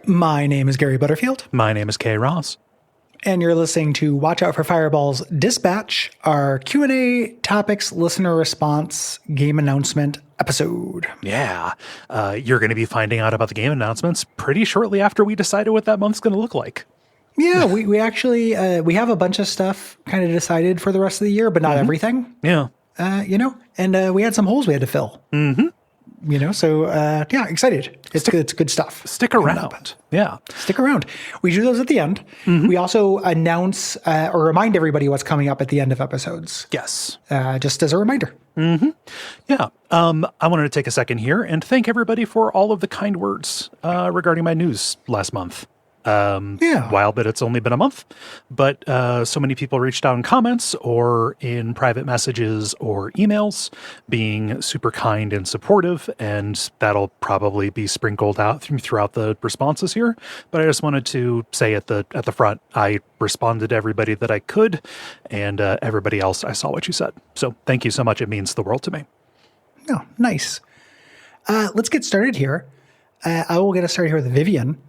My name is Gary Butterfield. My name is Kay Ross. And you're listening to Watch Out for Fireballs Dispatch, our Q&A topics listener response game announcement episode. Yeah. You're going to be finding out about the game announcements pretty shortly after we decided what that month's going to look like. Yeah, we actually, we have a bunch of stuff kind of decided for the rest of the year, but not everything. Yeah. And we had some holes we had to fill. Mm-hmm. So excited. It's good stuff. Stick around. Yeah. Stick around. We do those at the end. Mm-hmm. We also announce or remind everybody what's coming up at the end of episodes. Yes. Just as a reminder. Mm-hmm. Yeah. I wanted to take a second here and thank everybody for all of the kind words regarding my news last month. While, but it's only been a month, but so many people reached out in comments or in private messages or emails being super kind and supportive, and that'll probably be sprinkled out throughout the responses here. But I just wanted to say at the front, I responded to everybody that I could, and everybody else, I saw what you said. So thank you so much. It means the world to me. Oh, nice. Let's get started here. I will get us started here with Vivian.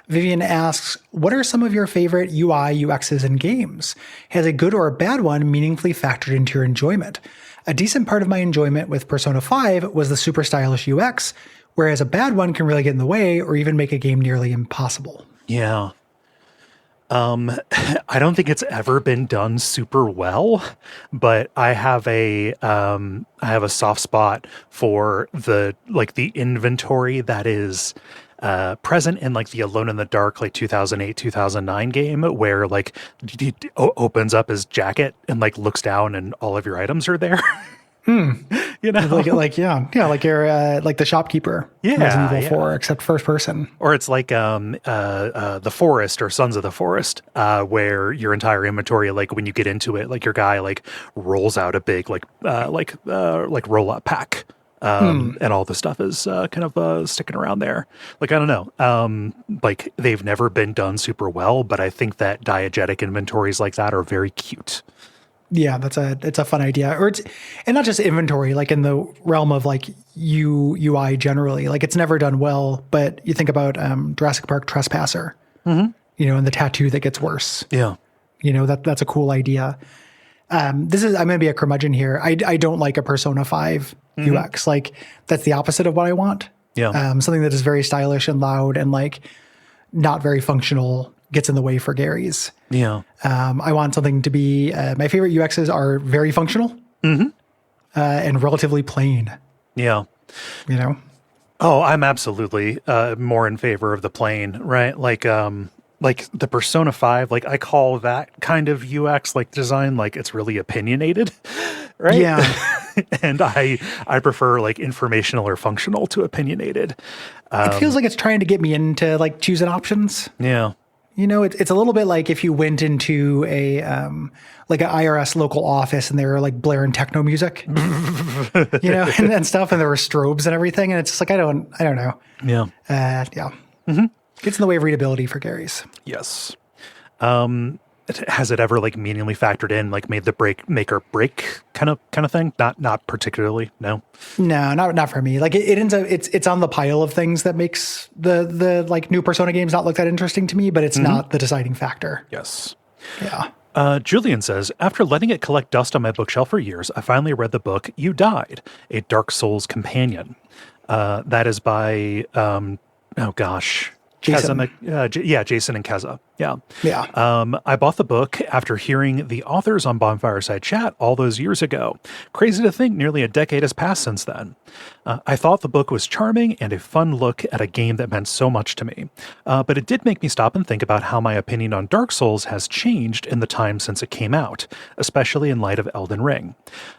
Vivian asks, what are some of your favorite UI, UXs in games? Has a good or a bad one meaningfully factored into your enjoyment? A decent part of my enjoyment with Persona 5 was the super stylish UX, whereas a bad one can really get in the way or even make a game nearly impossible. Yeah. I don't think it's ever been done super well, but I have a soft spot for the inventory that is present in like the Alone in the Dark, like 2008, 2009 game where like he opens up his jacket and like looks down and all of your items are there. You know, like you're like the shopkeeper. Yeah, Resident Evil 4, except first person. Or it's like the Forest or Sons of the Forest, where your entire inventory, like when you get into it, like your guy like rolls out a big like roll up pack. And all the stuff is kind of sticking around there. Like, I don't know. Like, they've never been done super well, but I think that diegetic inventories like that are very cute. Yeah, it's a fun idea. And not just inventory, like in the realm of like UI generally. Like, it's never done well, but you think about Jurassic Park Trespasser, and the tattoo that gets worse. Yeah. That's a cool idea. I'm going to be a curmudgeon here. I don't like a Persona 5 UX. Like, that's the opposite of what I want. Yeah. Something that is very stylish and loud and like not very functional gets in the way for Gary's. Yeah. I want something to be, my favorite UXs are very functional and relatively plain. Yeah. Oh, I'm absolutely more in favor of the plain, right? Like the Persona 5, like I call that kind of UX like design, like it's really opinionated, right? Yeah. And I prefer like informational or functional to opinionated. It feels like it's trying to get me into like choosing options. Yeah. It's a little bit like if you went into a like an IRS local office and they were like blaring techno music, and stuff, and there were strobes and everything, and it's just like I don't know. Yeah. Yeah. Mm-hmm. Gets in the way of readability for Gary's. Yes. Has it ever like meaningfully factored in, like made the make or break kind of thing? Not particularly. No, not for me. Like it ends up, it's on the pile of things that makes the like new Persona games not look that interesting to me, but it's not the deciding factor. Yes. Yeah. Julian says, after letting it collect dust on my bookshelf for years, I finally read the book You Died, a Dark Souls Companion. That is by, oh gosh. Jason. Jason and Keza. Yeah. Yeah. I bought the book after hearing the authors on Bonfireside Chat all those years ago. Crazy to think nearly a decade has passed since then. I thought the book was charming and a fun look at a game that meant so much to me. But it did make me stop and think about how my opinion on Dark Souls has changed in the time since it came out, especially in light of Elden Ring.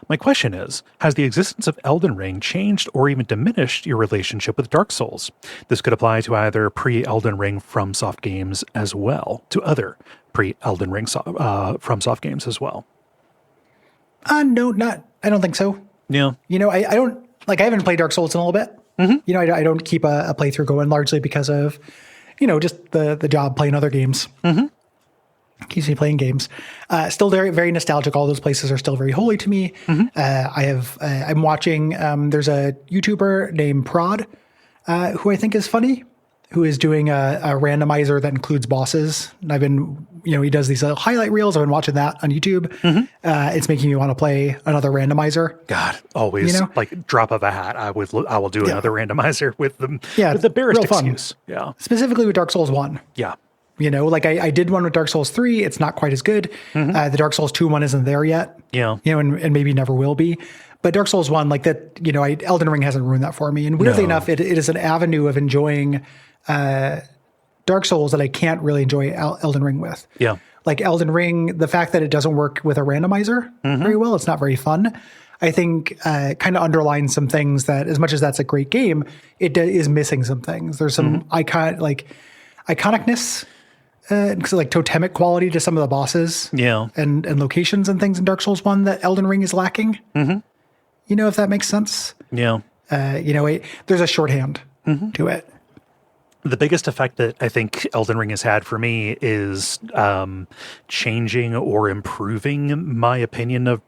My question is, has the existence of Elden Ring changed or even diminished your relationship with Dark Souls? This could apply to either pre-Elden Ring FromSoft games as well, to other pre-Elden Ring FromSoft games as well. No, I don't think so. Yeah. I don't, I haven't played Dark Souls in a little bit. Mm-hmm. I don't keep a playthrough going largely because of, just the job playing other games. Mm-hmm. Keeps me playing games. Still very, very nostalgic. All those places are still very holy to me. Mm-hmm. I'm watching, there's a YouTuber named Prod, who I think is funny, who is doing a randomizer that includes bosses. And I've been, he does these highlight reels. I've been watching that on YouTube. Mm-hmm. It's making me want to play another randomizer. God, always like drop of a hat. I will do another randomizer with the barest excuse. Yeah. Specifically with Dark Souls 1. Yeah. I did one with Dark Souls 3. It's not quite as good. Mm-hmm. The Dark Souls 2 one isn't there yet. Yeah. And maybe never will be. But Dark Souls 1, like that, Elden Ring hasn't ruined that for me. And weirdly enough, it is an avenue of enjoying Dark Souls that I can't really enjoy Elden Ring with. Yeah. Like Elden Ring, the fact that it doesn't work with a randomizer very well, it's not very fun. I think kind of underlines some things that, as much as that's a great game, it is missing some things. There's some iconicness, like totemic quality to some of the bosses, and locations and things in Dark Souls 1 that Elden Ring is lacking. Mm-hmm. If that makes sense. Yeah. There's a shorthand to it. The biggest effect that I think Elden Ring has had for me is changing or improving my opinion of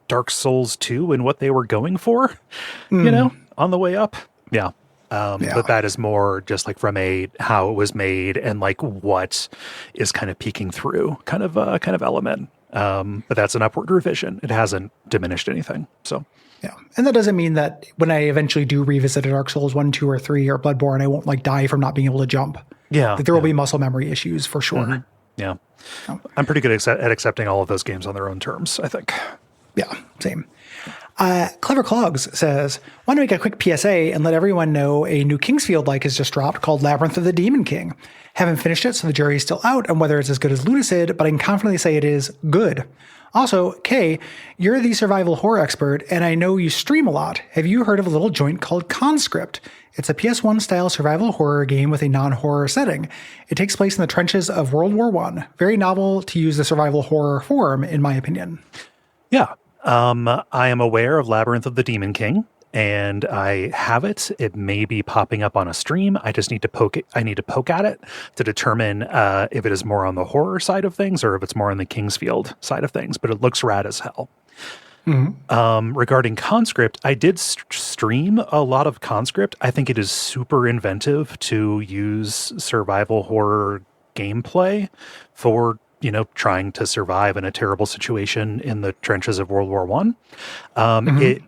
Dark Souls 2 and what they were going for, on the way up. Yeah. But that is more just like from how it was made and like what is kind of peeking through kind of element. But that's an upward revision. It hasn't diminished anything. So. Yeah. And that doesn't mean that when I eventually do revisit a Dark Souls 1, 2, or 3 or Bloodborne, I won't die from not being able to jump. Yeah. That there will be muscle memory issues for sure. Mm-hmm. Yeah. Oh. I'm pretty good at accepting all of those games on their own terms, I think. Yeah, same. Clever Clogs says, want to make a quick PSA and let everyone know a new Kingsfield-like has just dropped called Labyrinth of the Demon King. Haven't finished it, so the jury is still out on whether it's as good as Ludicid, but I can confidently say it is good. Also, Kay, you're the survival horror expert, and I know you stream a lot. Have you heard of a little joint called Conscript? It's a PS1-style survival horror game with a non-horror setting. It takes place in the trenches of World War I. Very novel to use the survival horror form, in my opinion. Yeah. I am aware of Labyrinth of the Demon King, and I have it. It may be popping up on a stream. I just need to poke it. I need to poke at it to determine if it is more on the horror side of things or if it's more on the Kingsfield side of things. But it looks rad as hell. Mm-hmm. Regarding Conscript, I did stream a lot of Conscript. I think it is super inventive to use survival horror gameplay for trying to survive in a terrible situation in the trenches of World War I.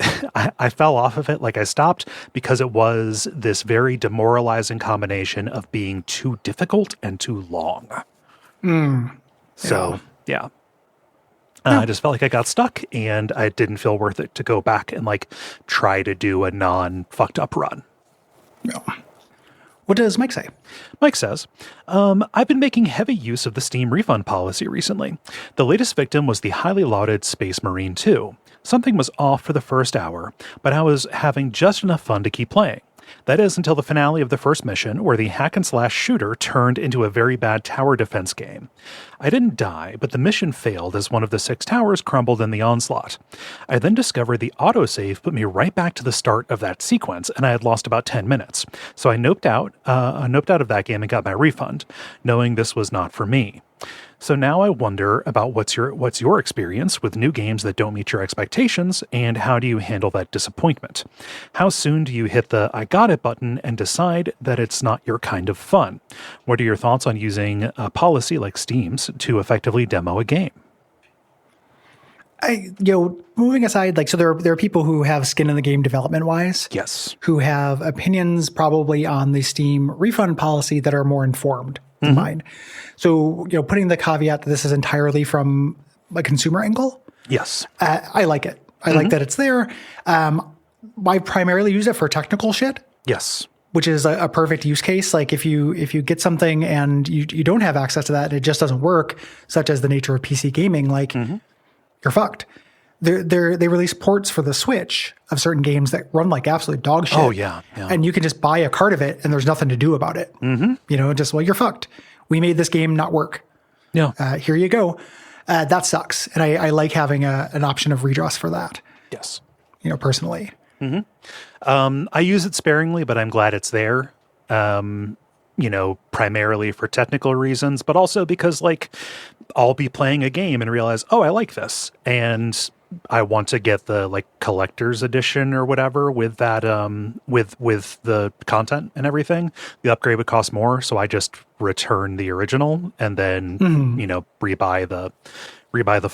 I fell off of it. Like I stopped because it was this very demoralizing combination of being too difficult and too long. So, yeah. I just felt like I got stuck and I didn't feel worth it to go back and try to do a non-fucked up run. No. What does Mike say? Mike says, I've been making heavy use of the Steam refund policy recently. The latest victim was the highly lauded Space Marine 2. Something was off for the first hour, but I was having just enough fun to keep playing. That is until the finale of the first mission, where the hack-and-slash shooter turned into a very bad tower defense game. I didn't die, but the mission failed as one of the 6 towers crumbled in the onslaught. I then discovered the autosave put me right back to the start of that sequence, and I had lost about 10 minutes. So I noped out of that game and got my refund, knowing this was not for me. So now I wonder about what's your experience with new games that don't meet your expectations, and how do you handle that disappointment? How soon do you hit the I got it button and decide that it's not your kind of fun? What are your thoughts on using a policy like Steam's to effectively demo a game? Moving aside, so there are people who have skin in the game development-wise. Yes. Who have opinions probably on the Steam refund policy that are more informed in mind. So, putting the caveat that this is entirely from a consumer angle. Yes. I like it. I like that it's there. I primarily use it for technical shit. Yes. Which is a perfect use case. Like if you get something and you don't have access to that and it just doesn't work, such as the nature of PC gaming, like you're fucked. They release ports for the Switch of certain games that run like absolute dog shit. Oh yeah. And you can just buy a cart of it and there's nothing to do about it. You're fucked. We made this game not work. Yeah. Here you go. That sucks. And I like having an option of redress for that. Yes. Personally. I use it sparingly, but I'm glad it's there. Primarily for technical reasons, but also because like I'll be playing a game and realize, oh, I like this. And I want to get the like collector's edition or whatever with that, with the content and everything. The upgrade would cost more. So I just return the original and then, rebuy the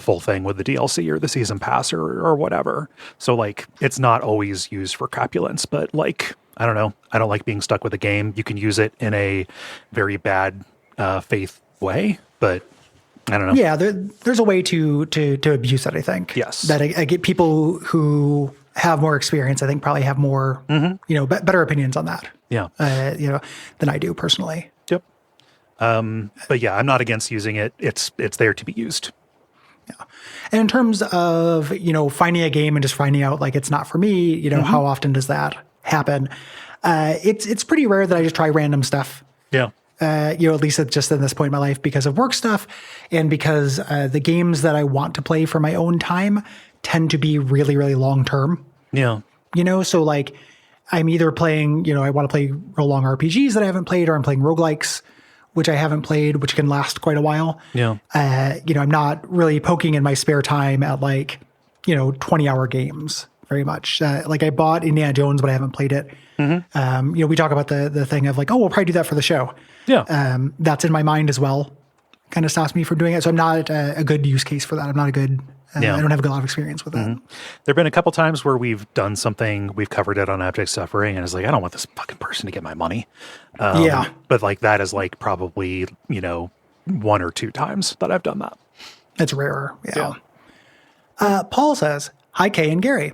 full thing with the DLC or the season pass or whatever. So like, it's not always used for crapulence, but like, I don't know. I don't like being stuck with a game. You can use it in a very bad faith way, but I don't know. Yeah, there's a way to abuse it, I think. Yes. That I get people who have more experience, I think probably have more, better opinions on that. Yeah. Than I do personally. Yep. But yeah, I'm not against using it. It's there to be used. Yeah. And in terms of, finding a game and just finding out like it's not for me, how often does that happen? It's pretty rare that I just try random stuff. Yeah. At least at just in this point in my life because of work stuff and because the games that I want to play for my own time tend to be really, really long term. Yeah. So like I'm either playing, I want to play real long RPGs that I haven't played, or I'm playing roguelikes, which I haven't played, which can last quite a while. Yeah. I'm not really poking in my spare time at 20-hour games very much. Like I bought Indiana Jones, but I haven't played it. We talk about the thing of like, oh, we'll probably do that for the show. Yeah. That's in my mind as well. Kind of stops me from doing it. So I'm not a good use case for that. I'm not a good, I don't have a lot of experience with that. There've been a couple times where we've done something, we've covered it on Abject Suffering, and it's like, I don't want this fucking person to get my money. But like that is like probably, 1 or 2 times that I've done that. It's rarer. Yeah. Paul says, hi, Kay and Gary.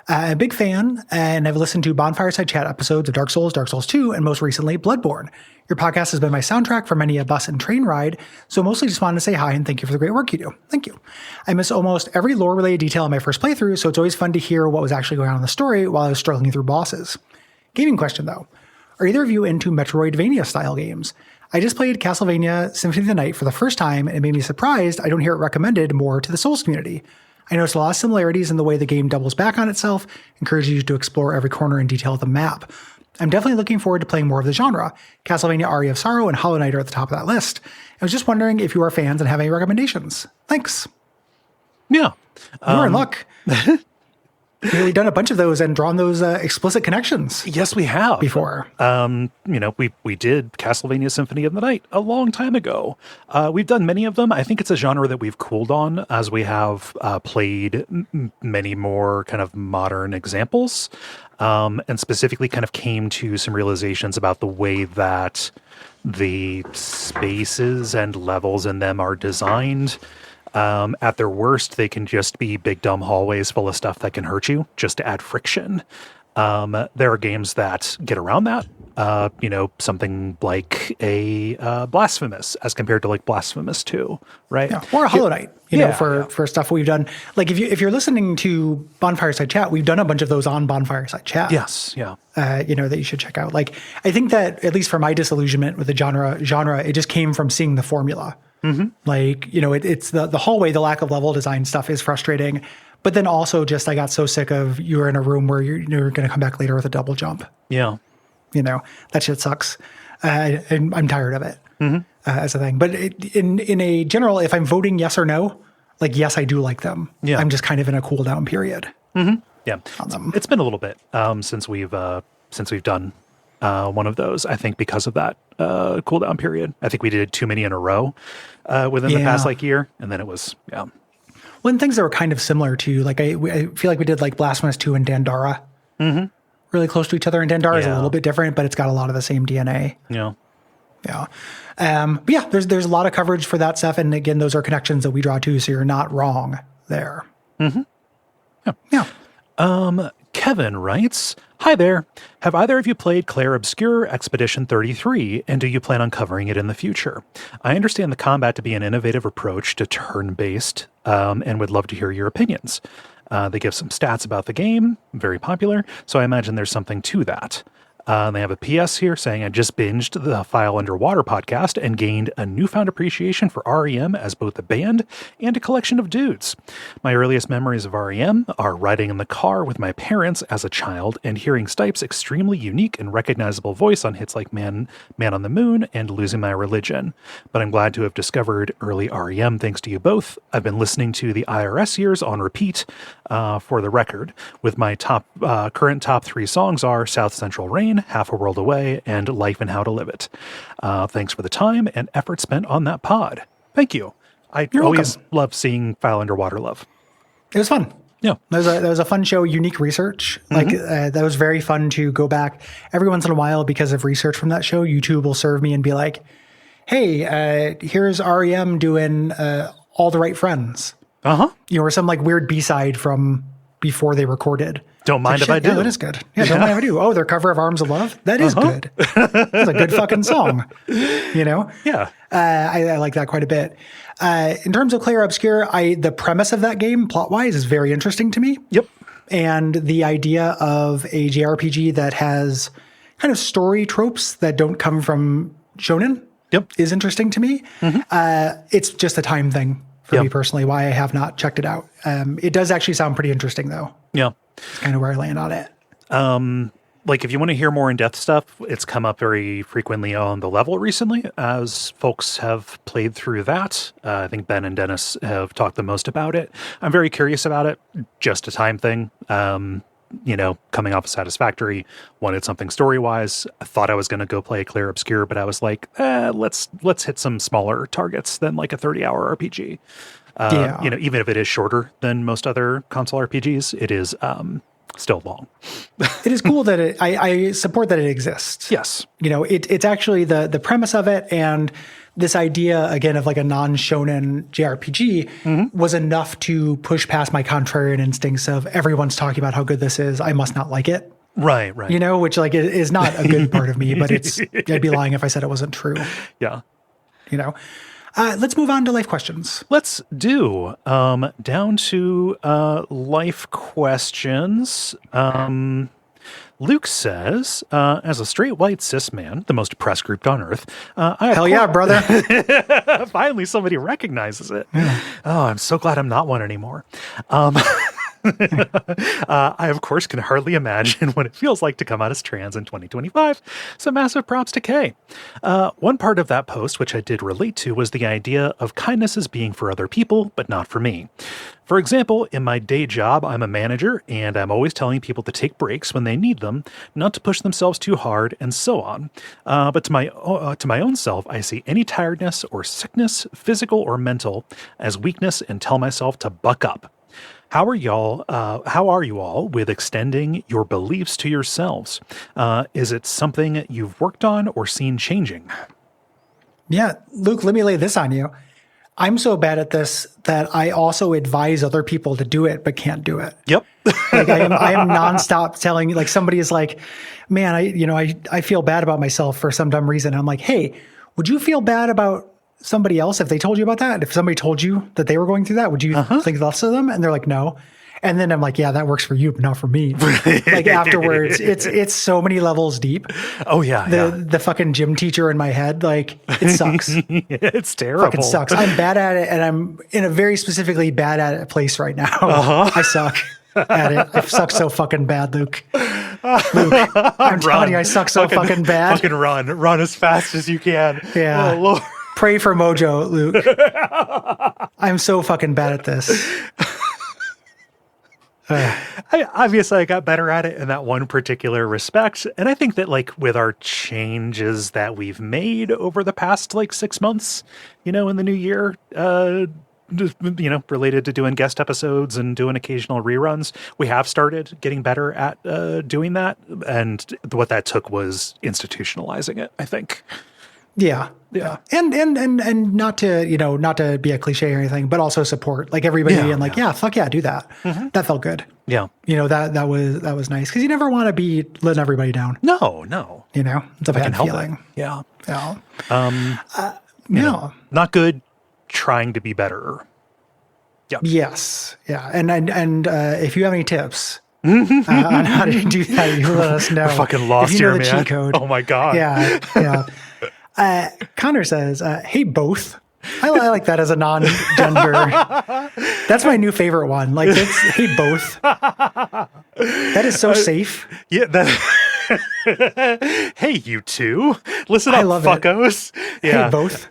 A big fan, and I've listened to Bonfireside Chat episodes of Dark Souls 2, and most recently Bloodborne. Your podcast has been my soundtrack for many a bus and train ride, so mostly just wanted to say hi and thank you for the great work you do. Thank you. I miss almost every lore-related detail in my first playthrough, so it's always fun to hear what was actually going on in the story while I was struggling through bosses. Gaming question, though. Are either of you into Metroidvania-style games? I just played Castlevania Symphony of the Night for the first time, and it made me surprised I don't hear it recommended more to the Souls community. I noticed a lot of similarities in the way the game doubles back on itself, encourages you to explore every corner and detail of the map. I'm definitely looking forward to playing more of the genre. Castlevania Aria of Sorrow and Hollow Knight are at the top of that list. I was just wondering if you are fans and have any recommendations. Thanks. Yeah. You're in luck. We've done a bunch of those and drawn those explicit connections. Yes, we have. Before. We did Castlevania Symphony of the Night a long time ago. We've done many of them. I think it's a genre that we've cooled on as we have played many more kind of modern examples, and specifically kind of came to some realizations about the way that the spaces and levels in them are designed. At their worst, they can just be big dumb hallways full of stuff that can hurt you just to add friction. There are games that get around that, something like a Blasphemous as compared to like Blasphemous 2, right? Yeah. Or a Hollow Knight, for stuff we've done. Like if you're listening to Bonfireside Chat, we've done a bunch of those on Bonfireside Chat. Yes, yeah. That you should check out. Like I think that at least for my disillusionment with the genre, it just came from seeing the formula. Like, it's the hallway, the lack of level design stuff is frustrating. But then also just I got so sick of you're in a room where you're going to come back later with a double jump. Yeah. That shit sucks. And I'm tired of it as a thing. But in a general, if I'm voting yes or no, like, yes, I do like them. Yeah. I'm just kind of in a cool down period. Yeah. It's been a little bit since we've done one of those, I think, because of that cooldown period. I think we did too many in a row within the past year, and then it was One things that were kind of similar to, like, I feel like we did like Blasphemous 2 and Dandara really close to each other, and Dandara is a little bit different, but it's got a lot of the same DNA. Yeah. Yeah. But yeah, there's a lot of coverage for that stuff. And again, those are connections that we draw to, so you're not wrong there. Mm-hmm. Yeah. Kevin writes, "Hi there. Have either of you played Clair Obscur Expedition 33, and do you plan on covering it in the future? I understand the combat to be an innovative approach to turn-based, and would love to hear your opinions. They give some stats about the game, very popular, so I imagine there's something to that. They have a PS here saying, I just binged the File Underwater podcast and gained a newfound appreciation for REM as both a band and a collection of dudes. My earliest memories of REM are riding in the car with my parents as a child and hearing Stipe's extremely unique and recognizable voice on hits like Man on the Moon and Losing My Religion. But I'm glad to have discovered early REM thanks to you both. I've been listening to the IRS years on repeat, for the record, with my current top 3 songs are South Central Rain, Half a World Away, and Life and How to Live It. Thanks for the time and effort spent on that pod." Thank you. You're always welcome. love seeing File Underwater love. It was fun. Yeah. That was a fun show, unique research. That was very fun to go back every once in a while because of research from that show. YouTube will serve me and be like, hey, here's REM doing All the Right Friends. Or some like weird B-side from before they recorded. Don't mind if I do. Yeah, that is good. Yeah, don't mind if I do. Oh, their cover of Arms of Love? That is good. That's a good fucking song. Yeah. I like that quite a bit. In terms of Clair Obscur, the premise of that game, plot-wise, is very interesting to me. Yep. And the idea of a JRPG that has kind of story tropes that don't come from shonen is interesting to me. It's just a time thing for me personally, why I have not checked it out. It does actually sound pretty interesting, though. Yeah. It's kind of where I land on it. Like if you want to hear more in-depth stuff, it's come up very frequently on the level recently as folks have played through that. I think Ben and Dennis have talked the most about it. I'm very curious about it. Just a time thing. Coming off of Satisfactory, wanted something story-wise. I thought I was going to go play Clair Obscur, but I was like, let's hit some smaller targets than like a 30-hour RPG. Even if it is shorter than most other console RPGs, it is still long. It is cool that I support that it exists. Yes. It's actually the premise of it, and this idea, again, of like a non-shonen JRPG was enough to push past my contrarian instincts of everyone's talking about how good this is, I must not like it. Right. Which like is not a good part of me, but I'd be lying if I said it wasn't true. Yeah. Let's move on to life questions. Let's do down to life questions. Luke says, as a straight white cis man, the most oppressed group on earth. Hell yeah, brother. Finally, somebody recognizes it. Yeah. Oh, I'm so glad I'm not one anymore. I, of course, can hardly imagine what it feels like to come out as trans in 2025, so massive props to Kay. One part of that post, which I did relate to, was the idea of kindness as being for other people, but not for me. For example, in my day job, I'm a manager, and I'm always telling people to take breaks when they need them, not to push themselves too hard, and so on. But to my own self, I see any tiredness or sickness, physical or mental, as weakness and tell myself to buck up. How are you all with extending your beliefs to yourselves? Is it something you've worked on or seen changing? Yeah, Luke, let me lay this on you. I'm so bad at this that I also advise other people to do it, but can't do it. Yep. Like I am nonstop telling, like somebody is like, man, I feel bad about myself for some dumb reason. I'm like, hey, would you feel bad about somebody else if they told you about that? If somebody told you that they were going through that, would you think less of them? And they're like, no. And then I'm like, yeah, that works for you, but not for me. Like afterwards, it's so many levels deep. Oh yeah. The fucking gym teacher in my head, like it sucks. It's terrible. Fucking sucks. I'm bad at it, and I'm in a very specifically bad at it place right now. I suck at it. I suck so fucking bad, Luke. I'm telling you, I suck so fucking bad. Fucking run as fast as you can. Yeah. Oh, Lord. Pray for Mojo, Luke. I'm so fucking bad at this. I got better at it in that one particular respect. And I think that like with our changes that we've made over the past like 6 months, in the new year, related to doing guest episodes and doing occasional reruns, we have started getting better at doing that. And what that took was institutionalizing it, I think. Yeah. Yeah. And not to be a cliche or anything, but also support like everybody and like, fuck yeah, do that. That felt good. Yeah. That was nice because you never want to be letting everybody down. No. It's a bad feeling. Yeah. Yeah. Not good. Trying to be better. Yeah. Yes. Yeah. And if you have any tips on how to do that, you let us know. We're fucking lost if you know here, the man. cheat code. Oh my God. Yeah. Connor says, hey, both. I like that as a non-gender. That's my new favorite one. Like, it's hey, both. That is so safe. Yeah. Hey, you two. Listen I up, love fuckos. It. Yeah. Hey, both.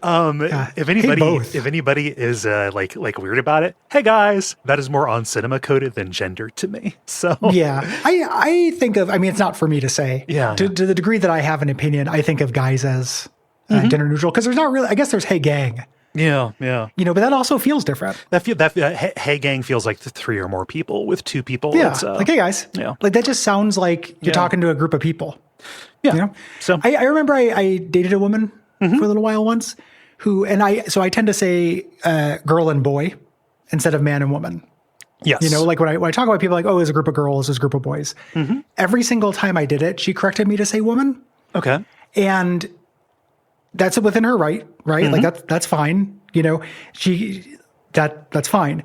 If anybody is like weird about it, hey guys, that is more on cinema coded than gender to me. So yeah, I think of. I mean, it's not for me to say. Yeah. To the degree that I have an opinion, I think of guys as gender neutral because there's not really. I guess there's hey gang. Yeah. But that also feels different. Hey gang feels like the 3 or more people. With 2 people, yeah, it's, like hey guys. Yeah, like that just sounds like you're talking to a group of people. Yeah. So I remember I dated a woman for a little while once so I tend to say girl and boy instead of man and woman. Yes. Like when I talk about people like, oh, there's a group of girls, there's a group of boys. Every single time I did it, she corrected me to say woman. Okay. And that's within her right? Like that's fine. That's fine.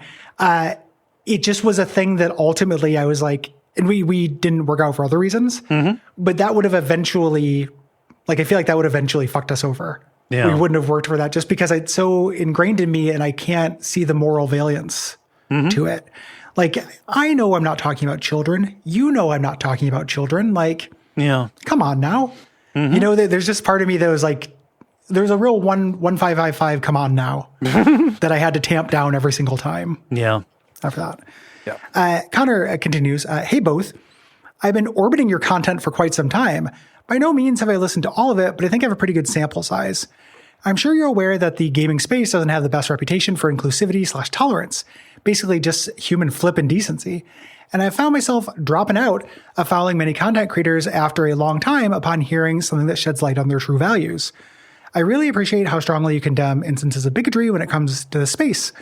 It just was a thing that ultimately I was like, and we didn't work out for other reasons, but that would have eventually, like, I feel like that would eventually fucked us over. Yeah. We wouldn't have worked for that just because it's so ingrained in me and I can't see the moral valiance to it. Like, I know I'm not talking about children. I'm not talking about children. Like, come on now. There's just part of me that was like, there's a real 1555 come on now that I had to tamp down every single time. Yeah. After that. Yeah. Connor continues, hey, both. I've been orbiting your content for quite some time. By no means have I listened to all of it, but I think I have a pretty good sample size. I'm sure you're aware that the gaming space doesn't have the best reputation for inclusivity/tolerance, basically just human flip and decency. And I found myself dropping out of following many content creators after a long time upon hearing something that sheds light on their true values. I really appreciate how strongly you condemn instances of bigotry when it comes to the space.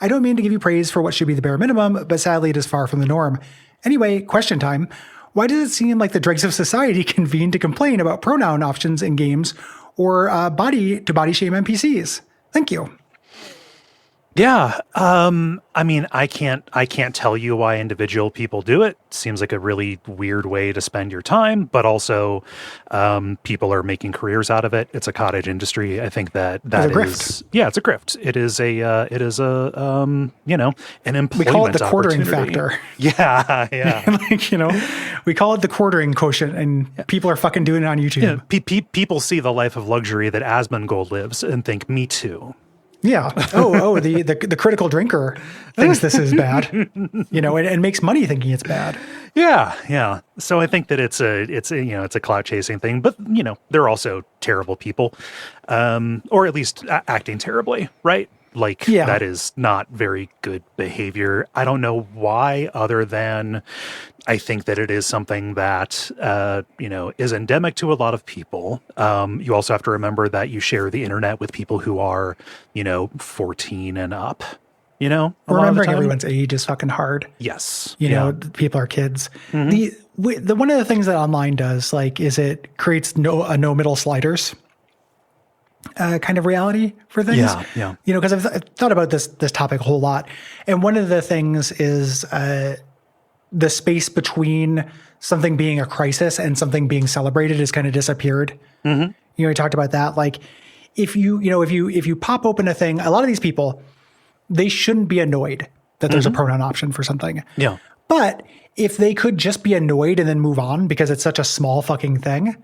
I don't mean to give you praise for what should be the bare minimum, but sadly it is far from the norm. Anyway, question time. Why does it seem like the dregs of society convene to complain about pronoun options in games or body shame NPCs? Thank you. Yeah. I mean, I can't tell you why individual people do it. Seems like a really weird way to spend your time, but also, people are making careers out of it. It's a cottage industry. I think that is, grift. Yeah, it's a grift. It is an employment. We call it the quartering factor. Yeah. We call it the quartering quotient, and people are fucking doing it on YouTube. Yeah, people see the life of luxury that Asmongold lives and think, me too. Yeah. The critical drinker thinks this is bad, and makes money thinking it's bad. Yeah. So I think that it's a clout chasing thing, but they're also terrible people, or at least acting terribly, right? Like, that is not very good behavior. I don't know why, other than I think that it is something that, is endemic to a lot of people. You also have to remember that you share the internet with people who are, 14 and up, Remembering everyone's age is fucking hard. Yes. People are kids. The one of the things that online does, is it creates no middle sliders. Kind of reality for things. Yeah. Because I've thought about this topic a whole lot. And one of the things is the space between something being a crisis and something being celebrated has kind of disappeared. We talked about that. Like, if you pop open a thing, a lot of these people, they shouldn't be annoyed that there's a pronoun option for something. Yeah. But if they could just be annoyed and then move on because it's such a small fucking thing,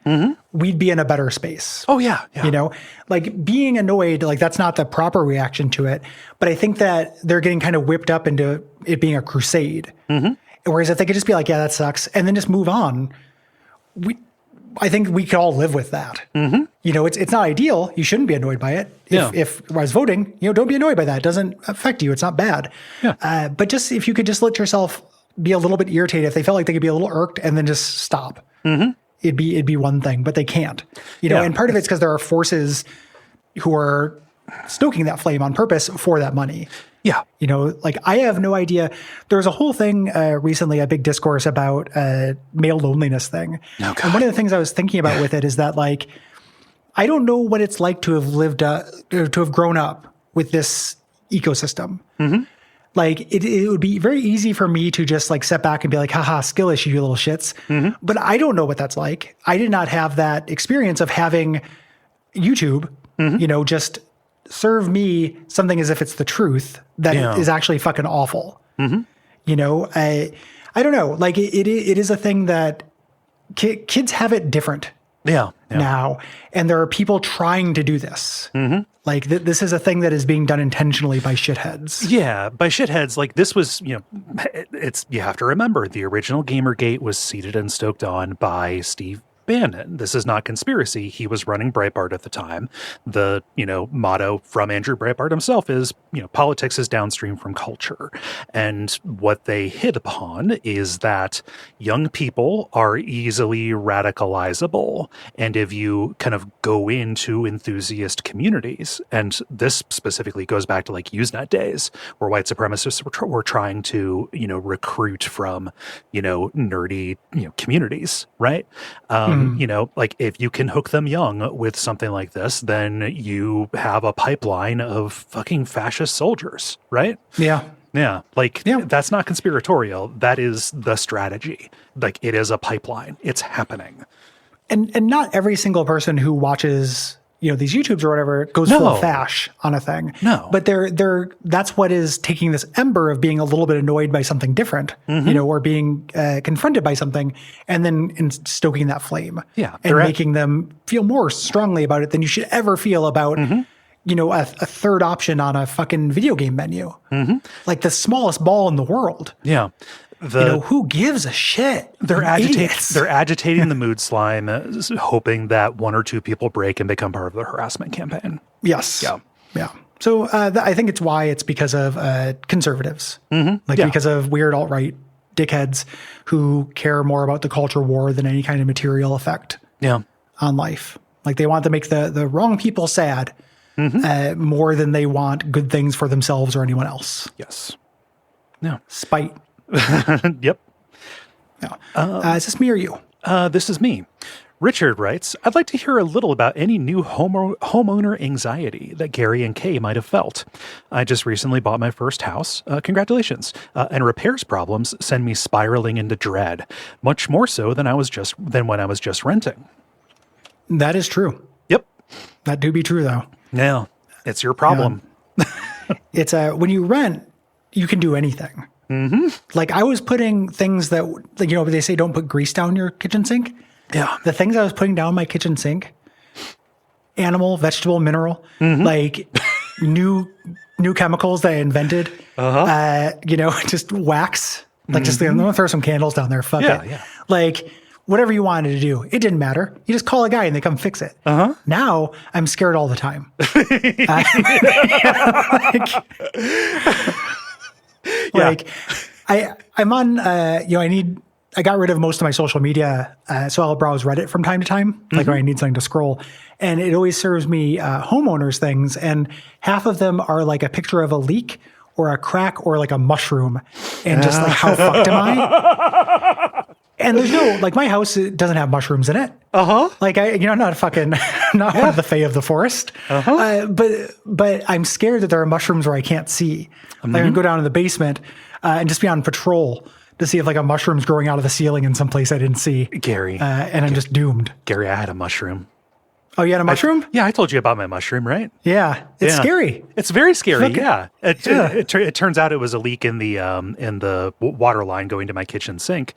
we'd be in a better space. Oh, yeah. Being annoyed, that's not the proper reaction to it. But I think that they're getting kind of whipped up into it being a crusade. Whereas if they could just be like, yeah, that sucks, and then just move on, I think we could all live with that. It's not ideal. You shouldn't be annoyed by it. If I was voting, don't be annoyed by that. It doesn't affect you. It's not bad. Yeah. But just if you could just let yourself be a little bit irritated, if they felt like they could be a little irked and then just stop. it'd be one thing, but they can't. And part of it's because there are forces who are stoking that flame on purpose for that money. Yeah. Like I have no idea. There was a whole thing recently, a big discourse about male loneliness thing. Oh, God. And one of the things I was thinking about with it is that like, I don't know what it's like to have grown up with this ecosystem. Mm-hmm. Like it would be very easy for me to just like step back and be like, haha, skill issue, you little shits. Mm-hmm. But I don't know what that's like. I did not have that experience of having YouTube, just serve me something as if it's the truth that is actually fucking awful. Mm-hmm. I don't know. Like it is a thing that kids have it different. Yeah. Now, and there are people trying to do this. Mm-hmm. Like this is a thing that is being done intentionally by shitheads. Yeah, by shitheads. Like this was, it's you have to remember the original Gamergate was seeded and stoked on by Steve Bannon. This is not conspiracy. He was running Breitbart at the time. The, motto from Andrew Breitbart himself is, politics is downstream from culture. And what they hit upon is that young people are easily radicalizable. And if you kind of go into enthusiast communities, and this specifically goes back to like Usenet days, where white supremacists were trying to, recruit from, nerdy, communities, right? Like if you can hook them young with something like this, then you have a pipeline of fucking fascist soldiers, right? Yeah. Yeah. That's not conspiratorial. That is the strategy. Like it is a pipeline. It's happening. And not every single person who watches these YouTubes or whatever goes full fash on a thing. No. But that's what is taking this ember of being a little bit annoyed by something different, or being confronted by something and then stoking that flame. Yeah. And making them feel more strongly about it than you should ever feel about, a third option on a fucking video game menu. Mm-hmm. Like the smallest ball in the world. Yeah. Who gives a shit? They're agitating the mood slime, hoping that one or two people break and become part of the harassment campaign. Yes. Yeah. So I think it's because of conservatives, because of weird alt-right dickheads who care more about the culture war than any kind of material effect on life. Like they want to make the wrong people sad more than they want good things for themselves or anyone else. Yes. Yeah. Spite. Yep. Yeah. Is this me or you? This is me. Richard writes, I'd like to hear a little about any new homeowner anxiety that Gary and Kay might have felt. I just recently bought my first house. Congratulations. And repairs problems send me spiraling into dread, much more so than when I was just renting. That is true. Yep. That do be true though. Yeah. It's your problem. It's when you rent, you can do anything. Mm-hmm. Like I was putting things that, they say don't put grease down your kitchen sink. Yeah. The things I was putting down my kitchen sink, animal, vegetable, mineral, like new chemicals that I invented, just wax, like just I'm going to throw some candles down there. Fuck it. Yeah. Like whatever you wanted to do. It didn't matter. You just call a guy and they come fix it. Now I'm scared all the time. I'm on, I got rid of most of my social media, so I'll browse Reddit from time to time, like when I need something to scroll. And it always serves me homeowners things, and half of them are like a picture of a leak or a crack or like a mushroom, and just like how fucked am I? And there's no, like my house doesn't have mushrooms in it. Like I'm not fucking, not one of the fae of the forest. But I'm scared that there are mushrooms where I can't see. Like I can go down in the basement and just be on patrol to see if like a mushroom's growing out of the ceiling in some place I didn't see. Gary. And I'm just doomed. Gary, I had a mushroom. Oh, you had a mushroom? I told you about my mushroom, right? Yeah. It's scary. It's very scary. Yeah. It turns out it was a leak in the water line going to my kitchen sink,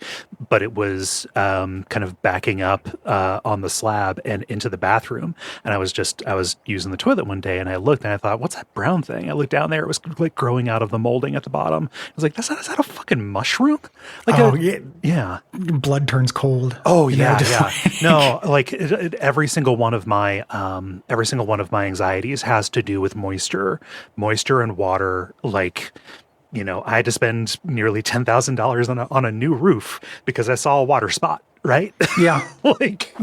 but it was kind of backing up on the slab and into the bathroom. And I was using the toilet one day and I looked and I thought, what's that brown thing? I looked down there. It was like growing out of the molding at the bottom. I was like, is that a fucking mushroom? Like yeah. Blood turns cold. Oh yeah. No, like every single one of my anxieties has to do with moisture and water. Like, I had to spend nearly $10,000 on a new roof because I saw a water spot, right? Yeah. Like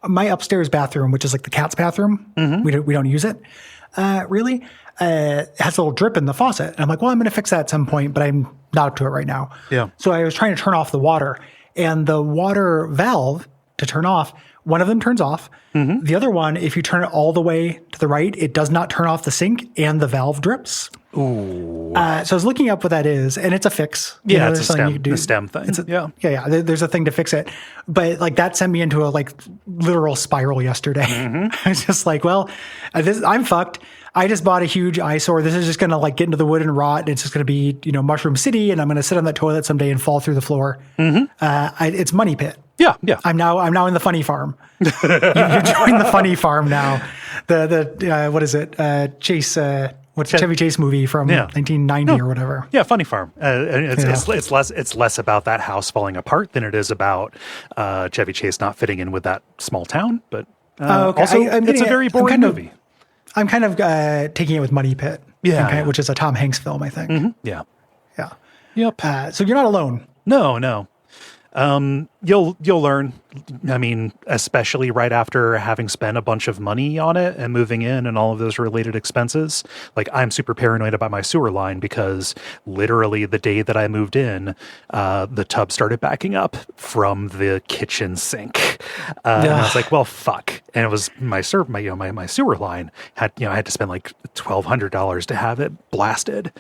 My upstairs bathroom, which is like the cat's bathroom, we don't use it really. Has a little drip in the faucet. And I'm like, well, I'm going to fix that at some point, but I'm not up to it right now. Yeah. So I was trying to turn off the water, and the water valve to turn off, one of them turns off. The other one, if you turn it all the way to the right, it does not turn off the sink, and the valve drips. Ooh. So I was looking up what that is, and it's a fix. Yeah, it's a stem thing. Yeah. There's a thing to fix it, but like that sent me into a like literal spiral yesterday. I was just like, well, I'm fucked. I just bought a huge eyesore. This is just going to like get into the wood and rot. And it's just going to be, Mushroom City, and I'm going to sit on that toilet someday and fall through the floor. It's Money Pit. Yeah. I'm now in the funny farm. you joined the funny farm now. What is it? Chase. What's the Chevy Chase movie from 1990 or whatever? Yeah, Funny Farm. It's less about that house falling apart than it is about Chevy Chase not fitting in with that small town. But okay. also, it's a very boring movie. I'm kind of taking it with Money Pit, which is a Tom Hanks film, I think. Yeah. Yep. So you're not alone. No. You'll learn. I mean, especially right after having spent a bunch of money on it and moving in and all of those related expenses. Like, I'm super paranoid about my sewer line because literally the day that I moved in, the tub started backing up from the kitchen sink. And I was like, well, fuck. And it was my sewer line I had to spend like $1,200 to have it blasted.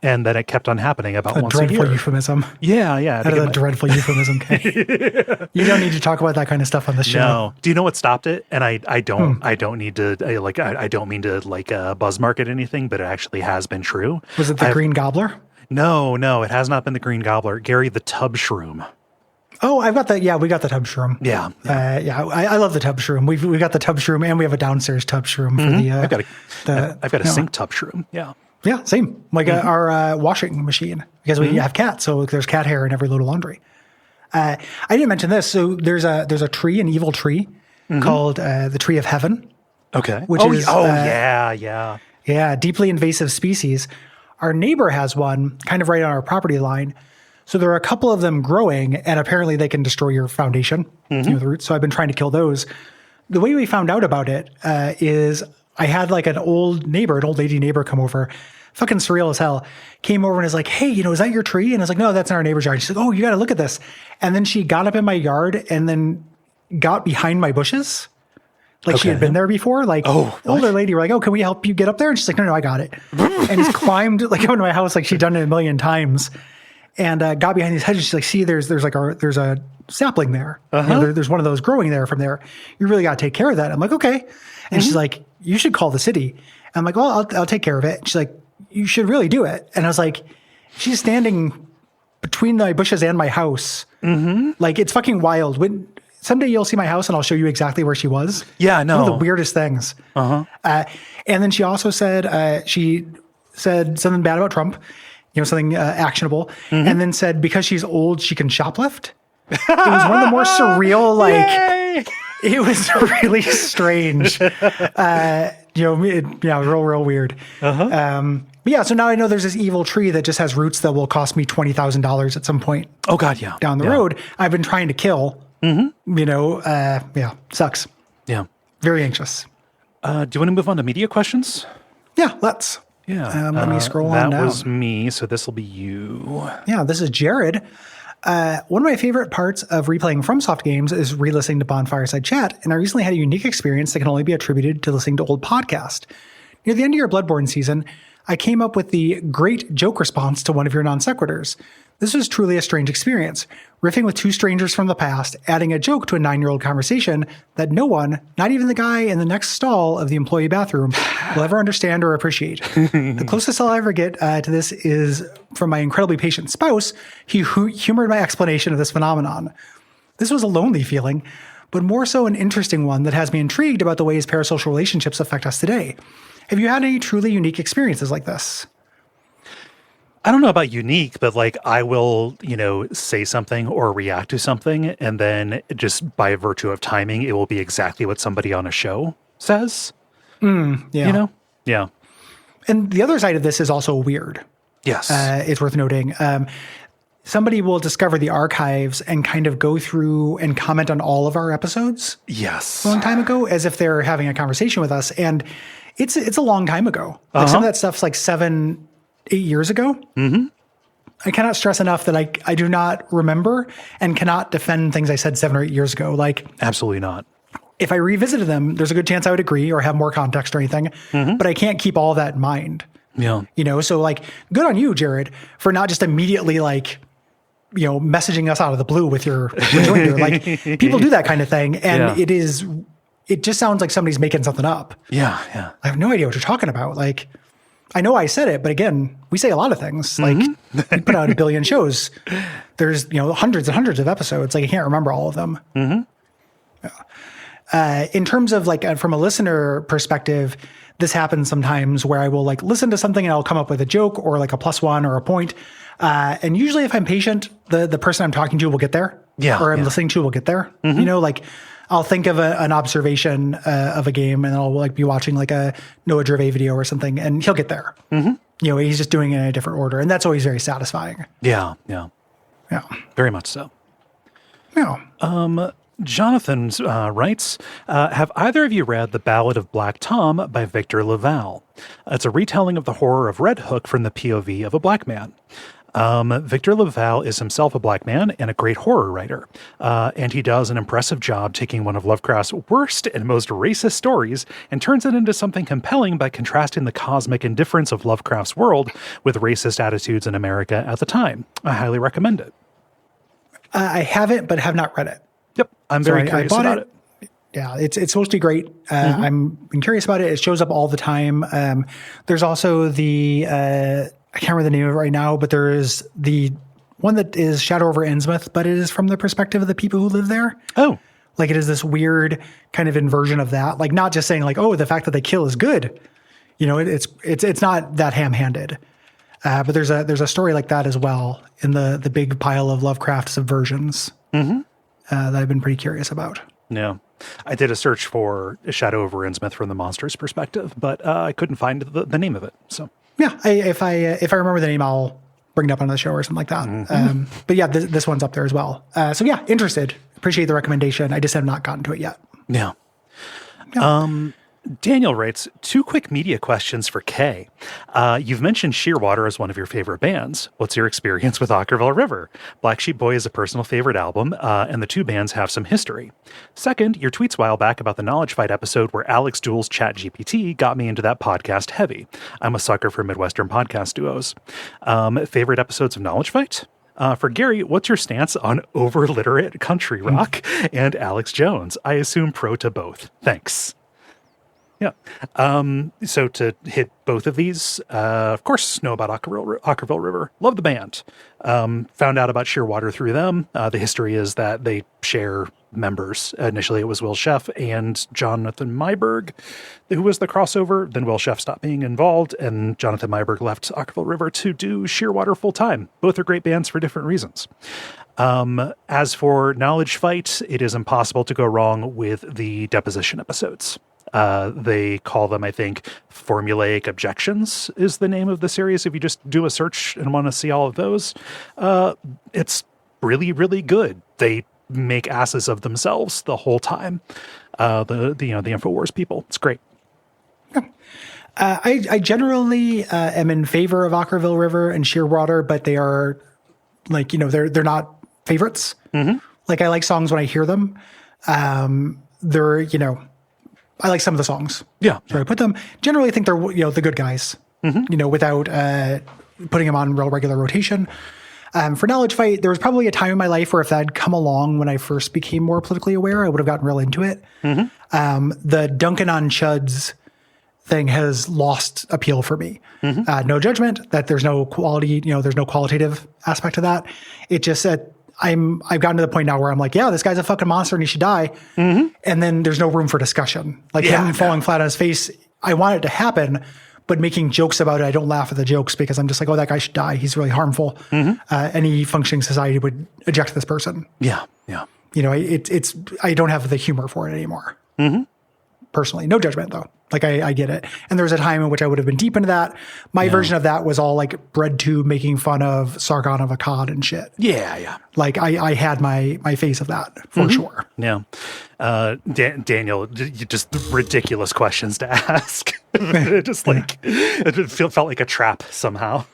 And then it kept on happening about once a year. Dreadful euphemism. Yeah. That is a dreadful euphemism, Kay. You don't need to talk about that kind of stuff on the show. No. Do you know what stopped it? And I don't need to I don't mean to buzz market anything, but it actually has been true. Was it the Green Gobbler? No, it has not been the Green Gobbler. Gary the Tub Shroom. Oh, I've got that. Yeah, we got the tub shroom. Yeah. I love the tub shroom. We got the tub shroom, and we have a downstairs tub shroom for the. I've got a sink tub shroom. Yeah. Yeah, same. Like our washing machine, because we have cats, so there's cat hair in every load of laundry. I didn't mention this. So there's a tree, an evil tree, called the Tree of Heaven. Okay. Which is yeah, deeply invasive species. Our neighbor has one kind of right on our property line. So there are a couple of them growing, and apparently they can destroy your foundation, the roots. So I've been trying to kill those. The way we found out about it is I had like an old lady neighbor come over, fucking surreal as hell, came over and is like, hey, is that your tree? And I was like, no, that's in our neighbor's yard. She's like, oh, you got to look at this. And then she got up in my yard and then got behind my bushes. Like she had been there before. Like, older lady, we're like, oh, can we help you get up there? And she's like, no, I got it. And just climbed like up into my house like she'd done it a million times. And got behind these hedges. She's like, see, there's a sapling there. There's one of those growing there from there. You really got to take care of that. I'm like, okay. And she's like, you should call the city. And I'm like, well, I'll take care of it. And she's like, you should really do it. And I was like, she's standing between my bushes and my house. Like, it's fucking wild. Someday you'll see my house and I'll show you exactly where she was. Yeah, no. One of the weirdest things. And then she also said, she said something bad about Trump, something actionable. And then said, because she's old, she can shoplift. It was one of the more surreal, it was really strange. Real weird. But yeah, so now I know there's this evil tree that just has roots that will cost me $20,000 at some point. Oh God, yeah. Down the road, I've been trying to kill. Sucks. Yeah. Very anxious. Do you want to move on to media questions? Yeah, let's. Yeah. Let me scroll on down. That was me, so this will be you. Yeah, this is Jared. One of my favorite parts of replaying FromSoft games is re-listening to Bonfireside Chat, and I recently had a unique experience that can only be attributed to listening to old podcasts. Near the end of your Bloodborne season, I came up with the great joke response to one of your non-sequiturs. This was truly a strange experience, riffing with two strangers from the past, adding a joke to a 9-year-old conversation that no one, not even the guy in the next stall of the employee bathroom, will ever understand or appreciate. The closest I'll ever get to this is from my incredibly patient spouse. He humored my explanation of this phenomenon. This was a lonely feeling, but more so an interesting one that has me intrigued about the ways parasocial relationships affect us today. Have you had any truly unique experiences like this? I don't know about unique, but I will, say something or react to something, and then just by virtue of timing, it will be exactly what somebody on a show says. Yeah. Yeah. And the other side of this is also weird. Yes. It's worth noting. somebody will discover the archives and kind of go through and comment on all of our episodes. Yes. A long time ago, as if they're having a conversation with us. And it's a long time ago. Like some of that stuff's like 7-8 years ago. Mm-hmm. I cannot stress enough that I do not remember and cannot defend things I said 7 or 8 years ago. Like, absolutely not. If I revisited them, there's a good chance I would agree or have more context or anything, but I can't keep all that in mind. Yeah. So like, good on you, Jared, for not just immediately like, messaging us out of the blue with your rejoinder. Like, people do that kind of thing. And it just sounds like somebody's making something up. Yeah. Yeah. I have no idea what you're talking about. Like, I know I said it, but again, we say a lot of things. Like, we put out a billion shows. There's, hundreds and hundreds of episodes. Like, I can't remember all of them. In terms of like, from a listener perspective, this happens sometimes where I will like listen to something and I'll come up with a joke or like a +1 or a point. And usually if I'm patient, the person I'm talking to will get there. Or I'm listening to will get there. Like I'll think of an observation of a game and I'll like be watching like a Noah Gervais video or something and he'll get there. He's just doing it in a different order. And that's always very satisfying. Yeah. Yeah. Yeah. Very much so. Yeah. Jonathan writes, have either of you read The Ballad of Black Tom by Victor LaValle? It's a retelling of the horror of Red Hook from the POV of a black man. Victor LaValle is himself a black man and a great horror writer, and he does an impressive job taking one of Lovecraft's worst and most racist stories and turns it into something compelling by contrasting the cosmic indifference of Lovecraft's world with racist attitudes in America at the time. I highly recommend it. I haven't, but have not read it. Yep, I'm very curious about it. Yeah, it's supposed to be great. I'm curious about it. It shows up all the time. There's also the I can't remember the name of it right now, but there is the one that is Shadow over Innsmouth, but it is from the perspective of the people who live there. Oh, like it is this weird kind of inversion of that. Like not just saying like, oh, the fact that they kill is good. It's not that ham-handed. But there's a story like that as well in the big pile of Lovecraft subversions. That I've been pretty curious about. Yeah. I did a search for Shadow over Innsmouth from the monster's perspective, but I couldn't find the name of it. So yeah, if I remember the name, I'll bring it up on the show or something like that. But yeah, this one's up there as well. So yeah, interested. Appreciate the recommendation. I just have not gotten to it yet. Yeah. Daniel writes, 2 quick media questions for Kay. You've mentioned Shearwater as one of your favorite bands. What's your experience with Ockerville River? Black Sheep Boy is a personal favorite album, and the 2 bands have some history. Second, your tweets a while back about the Knowledge Fight episode where Alex duels ChatGPT got me into that podcast heavy. I'm a sucker for Midwestern podcast duos. Favorite episodes of Knowledge Fight? For Gary, what's your stance on over-literate country rock and Alex Jones? I assume pro to both. Thanks. Yeah. So to hit both of these, of course, know about Ockerville River. Love the band. Found out about Shearwater through them. The history is that they share members. Initially, it was Will Sheff and Jonathan Myberg, who was the crossover. Then Will Sheff stopped being involved, and Jonathan Myberg left Ockerville River to do Shearwater full time. Both are great bands for different reasons. As for Knowledge Fight, it is impossible to go wrong with the deposition episodes. They call them, I think, Formulaic Objections is the name of the series. If you just do a search and want to see all of those, it's really, really good. They make asses of themselves the whole time. The InfoWars people. It's great. Yeah. I generally am in favor of Ockerville River and Shearwater, but they are like, they're not favorites. Like I like songs when I hear them. They're, I like some of the songs. Yeah. So I put them, generally think they're, the good guys, without putting them on real regular rotation. For Knowledge Fight, there was probably a time in my life where if that had come along when I first became more politically aware, I would have gotten real into it. The Duncan on Chuds thing has lost appeal for me. No judgment that there's no quality, there's no qualitative aspect to that. It just said, I've gotten to the point now where I'm like, yeah, this guy's a fucking monster and he should die. And then there's no room for discussion. Like him falling flat on his face. I want it to happen, but making jokes about it, I don't laugh at the jokes because I'm just like, oh, that guy should die. He's really harmful. Any functioning society would eject this person. Yeah. Yeah. It's I don't have the humor for it anymore. Personally. No judgment though. Like I get it. And there was a time in which I would have been deep into that. My version of that was all like BreadTube making fun of Sargon of Akkad and shit. Yeah. Like I had my face of that for sure. Yeah. Daniel, just ridiculous questions to ask. It felt like a trap somehow.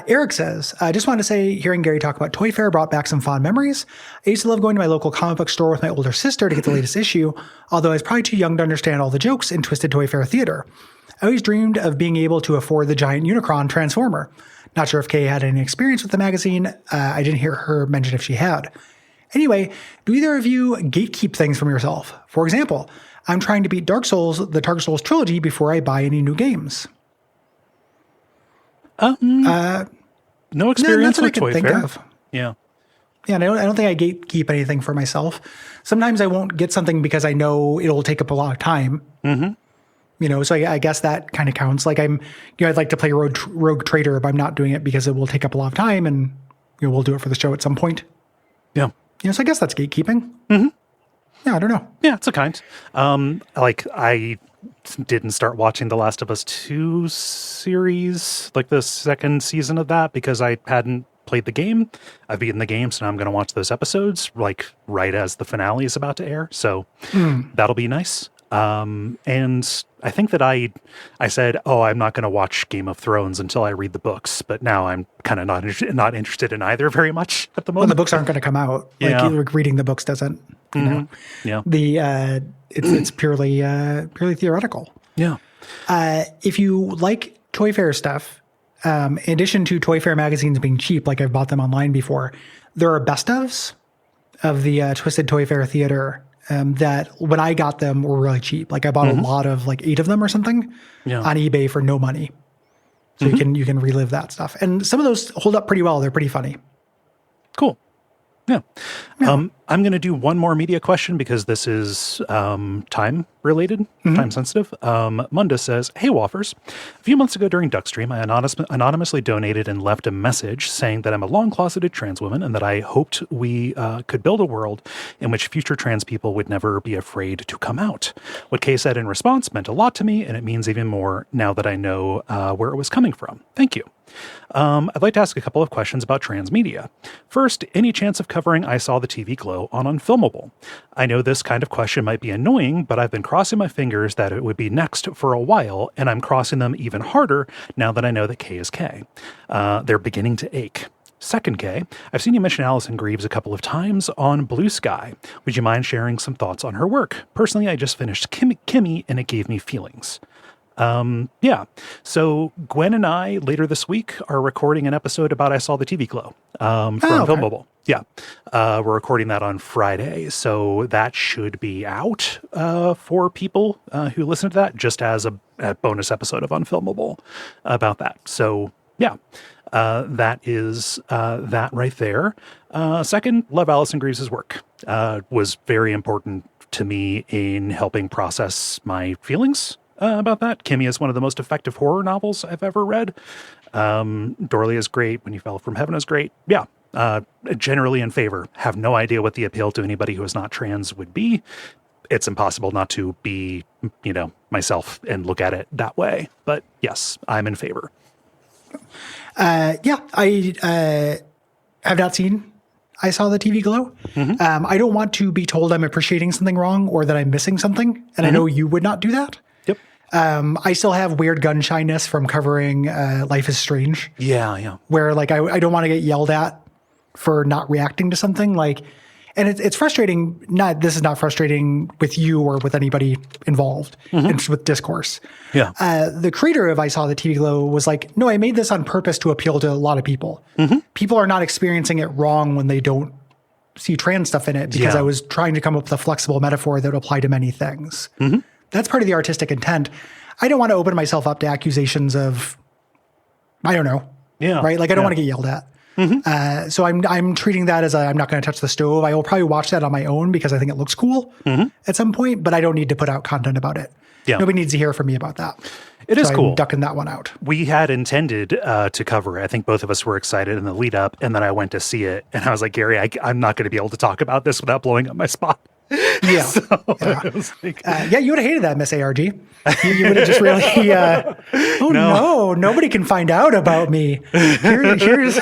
Eric says, I just wanted to say, hearing Gary talk about Toy Fair brought back some fond memories. I used to love going to my local comic book store with my older sister to get the latest issue, although I was probably too young to understand all the jokes in Twisted Toy Fair theater. I always dreamed of being able to afford the giant Unicron Transformer. Not sure if Kay had any experience with the magazine. I didn't hear her mention if she had. Anyway, do either of you gatekeep things from yourself? For example, I'm trying to beat the Dark Souls trilogy before I buy any new games. No experience with Toy Fair. Of. Yeah. Yeah, and I don't think I gatekeep anything for myself. Sometimes I won't get something because I know it'll take up a lot of time. Mm-hmm. So I guess that kind of counts. Like I'd like to play Rogue Trader, but I'm not doing it because it will take up a lot of time, and we'll do it for the show at some point. Yeah. So I guess that's gatekeeping. Mm-hmm. Yeah, I don't know. Yeah, it's a kind. I didn't start watching the Last of Us 2 series, like the second season of that, because I hadn't played the game. I've beaten the game, so now I'm going to watch those episodes like right as the finale is about to air. So that'll be nice. And I think that I said, I'm not going to watch Game of Thrones until I read the books, but now I'm kind of not interested in either very much at the moment. Well, the books aren't going to come out. Like reading the books doesn't. Yeah. It's purely theoretical. Yeah. If you like Toy Fair stuff, in addition to Toy Fair magazines being cheap, like I've bought them online before, there are best ofs of the Twisted Toy Fair theater that when I got them were really cheap. Like I bought a lot of, like 8 of them or something on eBay for no money. So you can relive that stuff. And some of those hold up pretty well. They're pretty funny. Cool. Yeah. I'm going to do one more media question because this is time related, time sensitive. Munda says, "Hey Woffers, a few months ago during Duckstream, I anonymously donated and left a message saying that I'm a long-closeted trans woman and that I hoped we could build a world in which future trans people would never be afraid to come out. What Kay said in response meant a lot to me, and it means even more now that I know where it was coming from. Thank you. I'd like to ask a couple of questions about trans media. First, any chance of covering I Saw the TV Glow on Unfilmable? I know this kind of question might be annoying, but I've been crossing my fingers that it would be next for a while, and I'm crossing them even harder now that I know that K is K. They're beginning to ache. Second, K, I've seen you mention Allison Greaves a couple of times on Blue Sky. Would you mind sharing some thoughts on her work? Personally, I just finished Kimmy, and it gave me feelings." Yeah. So Gwen and I later this week are recording an episode about I Saw the TV Glow from Unfilmable. Yeah. We're recording that on Friday. So that should be out for people who listen to that, just as a bonus episode of Unfilmable about that. So yeah, that is that right there. Second, love Allison Greaves' work. Was very important to me in helping process my feelings about that. Kimmy is one of the most effective horror novels I've ever read. Dorley is great. When You Fell from Heaven is great. Yeah. Generally in favor. Have no idea what the appeal to anybody who is not trans would be. It's impossible not to be, myself and look at it that way. But yes, I'm in favor. Yeah, I have not seen I Saw the TV Glow. I don't want to be told I'm appreciating something wrong or that I'm missing something. And I know you would not do that. Yep. I still have weird gun shyness from covering Life is Strange. Yeah. Where like I don't want to get yelled at for not reacting to something. And it's frustrating. This is not frustrating with you or with anybody involved. It's with discourse. Yeah. The creator of I Saw the TV Glow was like, no, I made this on purpose to appeal to a lot of people. People are not experiencing it wrong when they don't see trans stuff in it because I was trying to come up with a flexible metaphor that would apply to many things. That's part of the artistic intent. I don't want to open myself up to accusations of, I don't know. Yeah. Right? Like I don't want to get yelled at. So I'm treating that as I'm not going to touch the stove. I will probably watch that on my own because I think it looks cool at some point, but I don't need to put out content about it. Yeah. Nobody needs to hear from me about that. It is cool. I'm ducking that one out. We had intended to cover it. I think both of us were excited in the lead up, and then I went to see it, and I was like, Gary, I'm not going to be able to talk about this without blowing up my spot. Yeah. So Yeah. it was like, Yeah, you would have hated that, Miss ARG. You would have just really, no, nobody can find out about me. Here's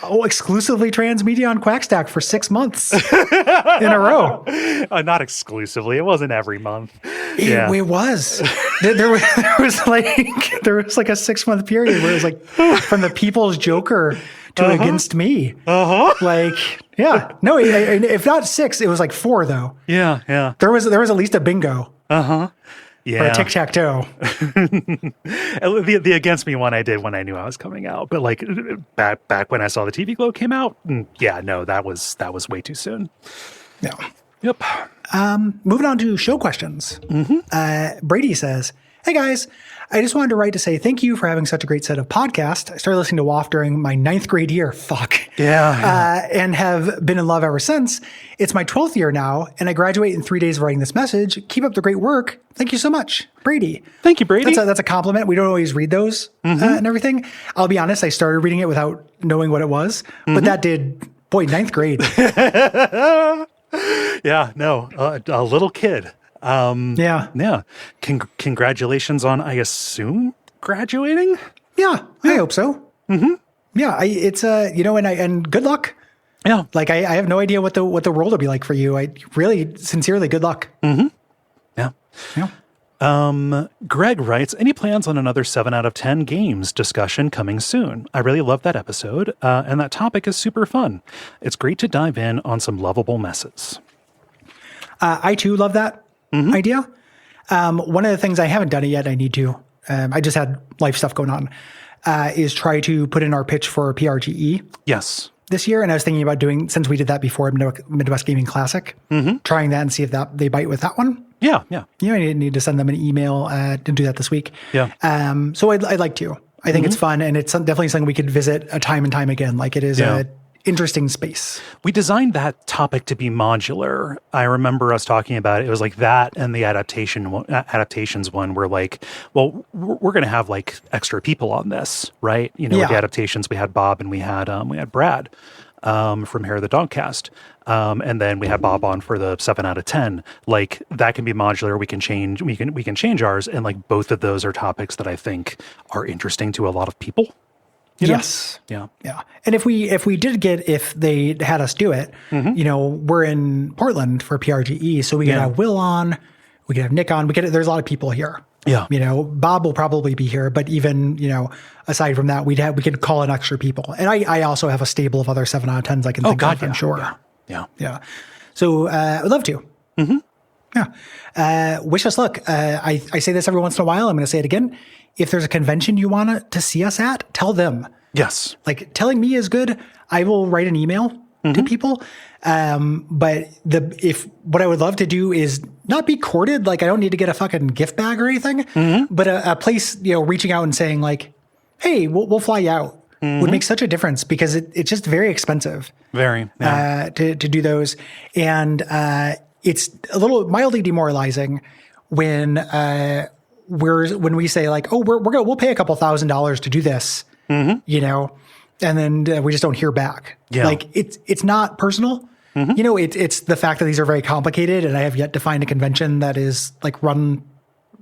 exclusively transmedia on Quackstack for 6 months in a row. not exclusively. It wasn't every month. It was. There was like a 6-month period where it was like from the People's Joker to Against Me. Like, yeah. No, if not 6, it was like 4 though. Yeah, yeah. There was at least a bingo. Yeah. Or a tic-tac-toe. The Against Me one I did when I knew I was coming out, but like back when I saw the TV Glow came out, that was way too soon. Yeah. Yep. Moving on to show questions. Brady says, "Hey guys, I just wanted to write to say thank you for having such a great set of podcasts. I started listening to WAF during my 9th grade year. Fuck. Yeah. And have been in love ever since. It's my 12th year now, and I graduate in 3 days of writing this message. Keep up the great work. Thank you so much, Brady." Thank you, Brady. That's a compliment. We don't always read those and everything. I'll be honest, I started reading it without knowing what it was, but that did, 9th grade. Yeah, no, a little kid. Yeah. Congratulations on, I assume, graduating? Yeah, I hope so. Yeah, it's and good luck. Yeah. Like I have no idea what the world will be like for you. I really sincerely good luck. Yeah. Yeah. Greg writes, any plans on another 7 out of 10 games discussion coming soon? I really love that episode, and that topic is super fun. It's great to dive in on some lovable messes. I too love that idea. One of the things I haven't done it yet, I need to. I just had life stuff going on. Is try to put in our pitch for PRGE. Yes. This year, and I was thinking about doing, since we did that before Midwest Gaming Classic, trying that and see if they bite with that one. Yeah. I need to send them an email to do that this week. Yeah. So I'd like to. I think it's fun, and it's definitely something we could visit a time and time again. Like it is a interesting space. We designed that topic to be modular. I remember us talking about it. It was like that and the adaptations one were like, well, we're going to have like extra people on this, right? With the adaptations, we had Bob and we had Brad from Hair of the Dogcast. And then we had Bob on for the 7 out of 10. Like that can be modular. We can change ours. And like both of those are topics that I think are interesting to a lot of people. Yes. Yeah. And if they had us do it, we're in Portland for PRGE, so we could have Will on, we could have Nick on, there's a lot of people here. Yeah. Bob will probably be here, but even, aside from that, we could call in extra people. And I also have a stable of other 7 out of 10s I can think of, I'm sure. Yeah. So I'd love to. Yeah. Wish us luck. I say this every once in a while. I'm going to say it again. If there's a convention you want to see us at, tell them. Yes. Like telling me is good. I will write an email to people. But what I would love to do is not be courted. Like I don't need to get a fucking gift bag or anything, but a place, reaching out and saying like, hey, we'll fly you out would make such a difference because it's just very expensive. Very. Yeah. To do those. And it's a little mildly demoralizing when we say like, oh, we'll pay a couple $1,000s to do this, and then we just don't hear back. Yeah. Like it's not personal. It's the fact that these are very complicated, and I have yet to find a convention that is like run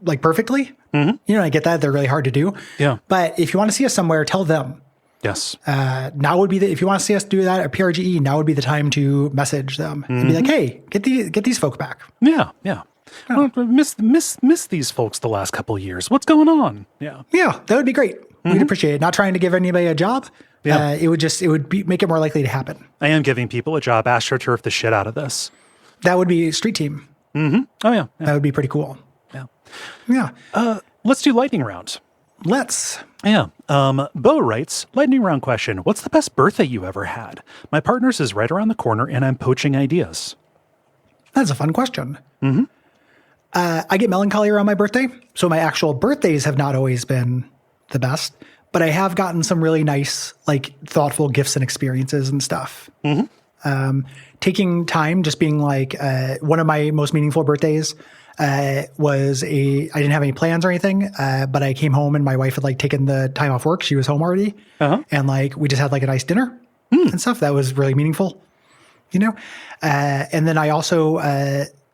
like perfectly. I get that they're really hard to do. Yeah. But if you want to see us somewhere, tell them. Yes. Now would be if you want to see us do that at PRGE, now would be the time to message them and be like, hey, get these folk back. Yeah. I miss these folks the last couple of years. What's going on? Yeah, that would be great. We'd appreciate it. Not trying to give anybody a job. Yeah. It would make it more likely to happen. I am giving people a job. AstroTurf the shit out of this. That would be Street Team. Oh yeah. That would be pretty cool. Yeah. Let's do lightning round. Let's. Yeah. Bo writes, lightning round question. What's the best birthday you ever had? My partner's is right around the corner and I'm poaching ideas. That's a fun question. I get melancholy around my birthday. So my actual birthdays have not always been the best, but I have gotten some really nice, like thoughtful gifts and experiences and stuff. Taking time, just being like, one of my most meaningful birthdays I didn't have any plans or anything, but I came home and my wife had like taken the time off work. She was home already. And like, we just had like a nice dinner and stuff. That was really meaningful. And then I also,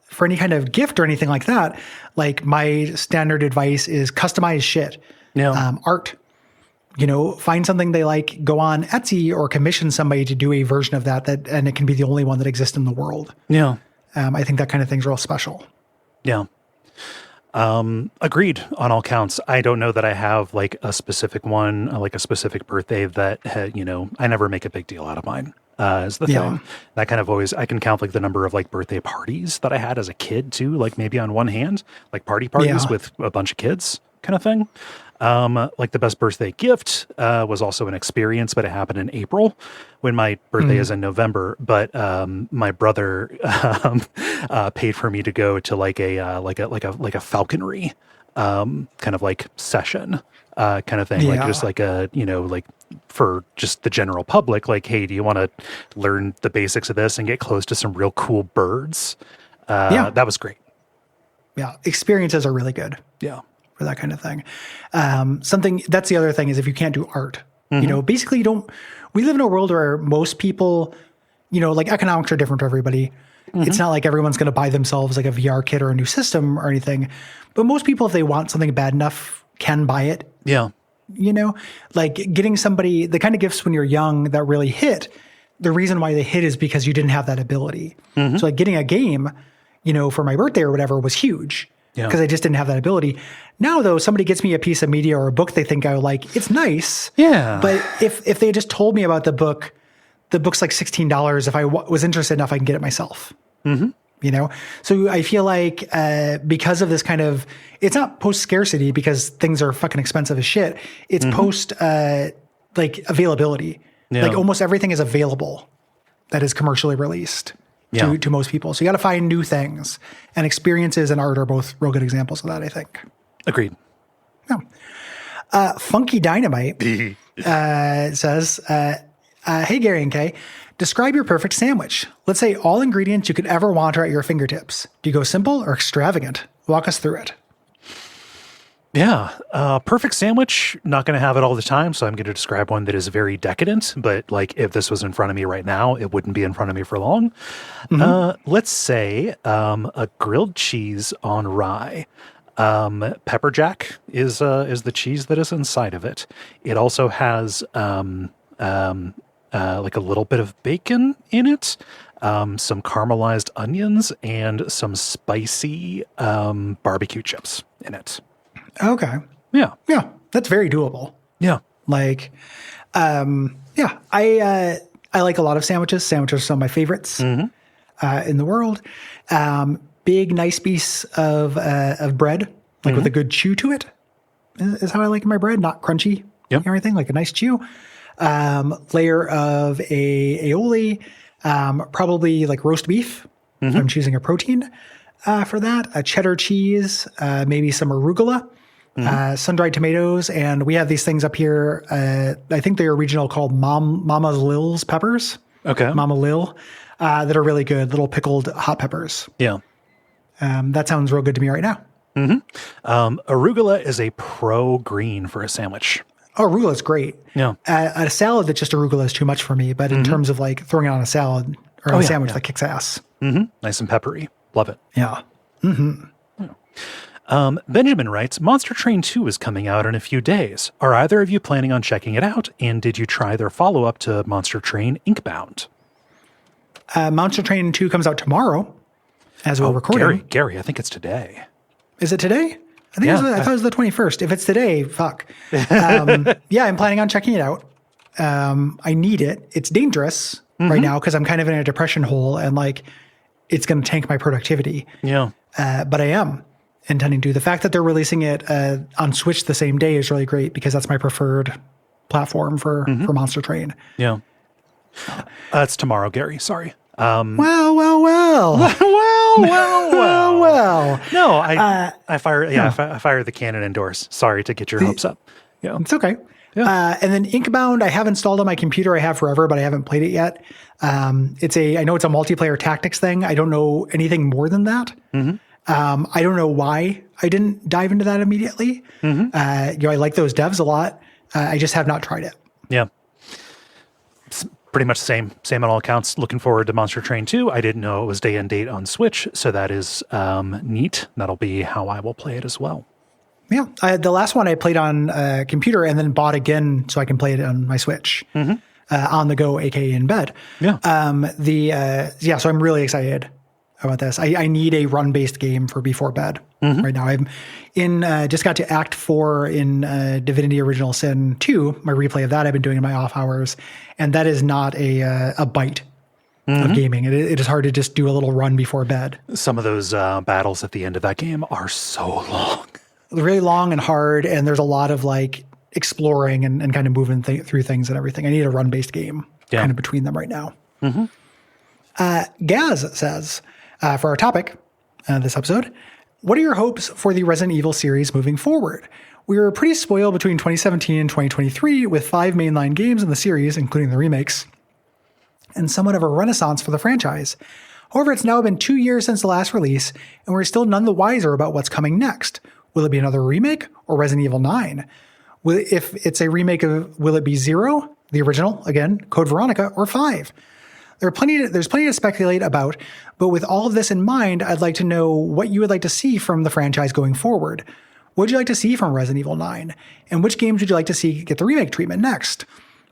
for any kind of gift or anything like that, like my standard advice is customize shit. Art. Find something they like, go on Etsy or commission somebody to do a version of that, and it can be the only one that exists in the world. Yeah. I think that kind of thing's real special. Yeah. Agreed on all counts. I don't know that I have like a specific one, like a specific birthday that, I never make a big deal out of mine. Is the thing that kind of always, I can count like the number of like birthday parties that I had as a kid too, like maybe on one hand, like parties with a bunch of kids kind of thing. Like the best birthday gift was also an experience, but it happened in April when my birthday is in November. But my brother paid for me to go to like a falconry kind of like session kind of thing, like just like a like for just the general public. Like, hey, do you want to learn the basics of this and get close to some real cool birds? That was great. Yeah, experiences are really good. Yeah. For that kind of thing. That's the other thing is if you can't do art, basically we live in a world where most people, like economics are different for everybody. It's not like everyone's going to buy themselves like a VR kit or a new system or anything, but most people, if they want something bad enough, can buy it. Yeah. Like getting somebody, the kind of gifts when you're young that really hit, the reason why they hit is because you didn't have that ability. So like getting a game, for my birthday or whatever was huge. Because I just didn't have that ability. Now, though, somebody gets me a piece of media or a book they think I would like, it's nice. Yeah. But if they just told me about the book's like $16. If I was interested enough, I can get it myself. So I feel like because of this kind of, it's not post scarcity because things are fucking expensive as shit. It's post like availability. Like almost everything is available that is commercially released. To most people. So you got to find new things, and experiences and art are both real good examples of that, I think. Agreed. Funky Dynamite says, hey, Gary and Kay, describe your perfect sandwich. Let's say all ingredients you could ever want are at your fingertips. Do you go simple or extravagant? Walk us through it. Yeah. Perfect sandwich, not going to have it all the time. So I'm going to describe one that is very decadent, but like if this was in front of me right now, it wouldn't be in front of me for long. Let's say a grilled cheese on rye. Pepper jack is the cheese that is inside of it. It also has like a little bit of bacon in it, some caramelized onions, and some spicy barbecue chips in it. Okay. Yeah. Yeah. That's very doable. Yeah. Like, I like a lot of sandwiches. Sandwiches are some of my favorites in the world. Big, nice piece of bread, like with a good chew to it, is how I like my bread. Not crunchy or anything, like a nice chew. Layer of aioli, probably like roast beef. If I'm choosing a protein for that. A cheddar cheese, maybe some arugula. Sun-dried tomatoes, and we have these things up here. I think they're regional, called Mama Lil's peppers. Okay. Mama Lil, that are really good, little pickled hot peppers. Yeah. That sounds real good to me right now. Arugula is a pro green for a sandwich. Oh, arugula is great. Yeah. A salad that's just arugula is too much for me, but in terms of like throwing it on a salad or on a sandwich, that kicks ass. Nice and peppery. Love it. Yeah. Benjamin writes, Monster Train 2 is coming out in a few days. Are either of you planning on checking it out? And did you try their follow-up to Monster Train Inkbound? Monster Train 2 comes out tomorrow as we're recording. Gary, I think it's today. Is it today? I thought it was the 21st. If it's today, fuck. I'm planning on checking it out. I need it. It's dangerous right now because I'm kind of in a depression hole and like it's going to tank my productivity. Yeah. But I am intending to. The fact that they're releasing it on Switch the same day is really great because that's my preferred platform for Monster Train. Yeah. It's tomorrow, Gary. Sorry. Well. No, I fire the cannon indoors. Sorry to get your hopes up. Yeah. It's okay. Yeah. And then Inkbound, I have installed on my computer. I have forever, but I haven't played it yet. I know it's a multiplayer tactics thing. I don't know anything more than that. I don't know why I didn't dive into that immediately. I like those devs a lot. I just have not tried it. Yeah. Pretty much same on all accounts. Looking forward to Monster Train 2. I didn't know it was day and date on Switch, so that is neat. That'll be how I will play it as well. Yeah, the last one I played on computer and then bought again so I can play it on my Switch on the go, aka in bed. Yeah. So I'm really excited about this. I need a run-based game for before bed right now. I'm just got to Act 4 in Divinity Original Sin 2, my replay of that I've been doing in my off hours, and that is not a bite of gaming. It is hard to just do a little run before bed. Some of those battles at the end of that game are so long. Really long and hard, and there's a lot of like exploring and kind of moving through things and everything. I need a run-based game kind of between them right now. Gaz says, for our topic this episode, what are your hopes for the Resident Evil series moving forward? We were pretty spoiled between 2017 and 2023 with 5 mainline games in the series, including the remakes, and somewhat of a renaissance for the franchise. However, it's now been 2 years since the last release, and we're still none the wiser about what's coming next. Will it be another remake or Resident Evil 9? If it's a remake will it be 0, the original, again, Code Veronica, or 5? There's plenty to speculate about, but with all of this in mind, I'd like to know what you would like to see from the franchise going forward. What would you like to see from Resident Evil 9? And which games would you like to see get the remake treatment next?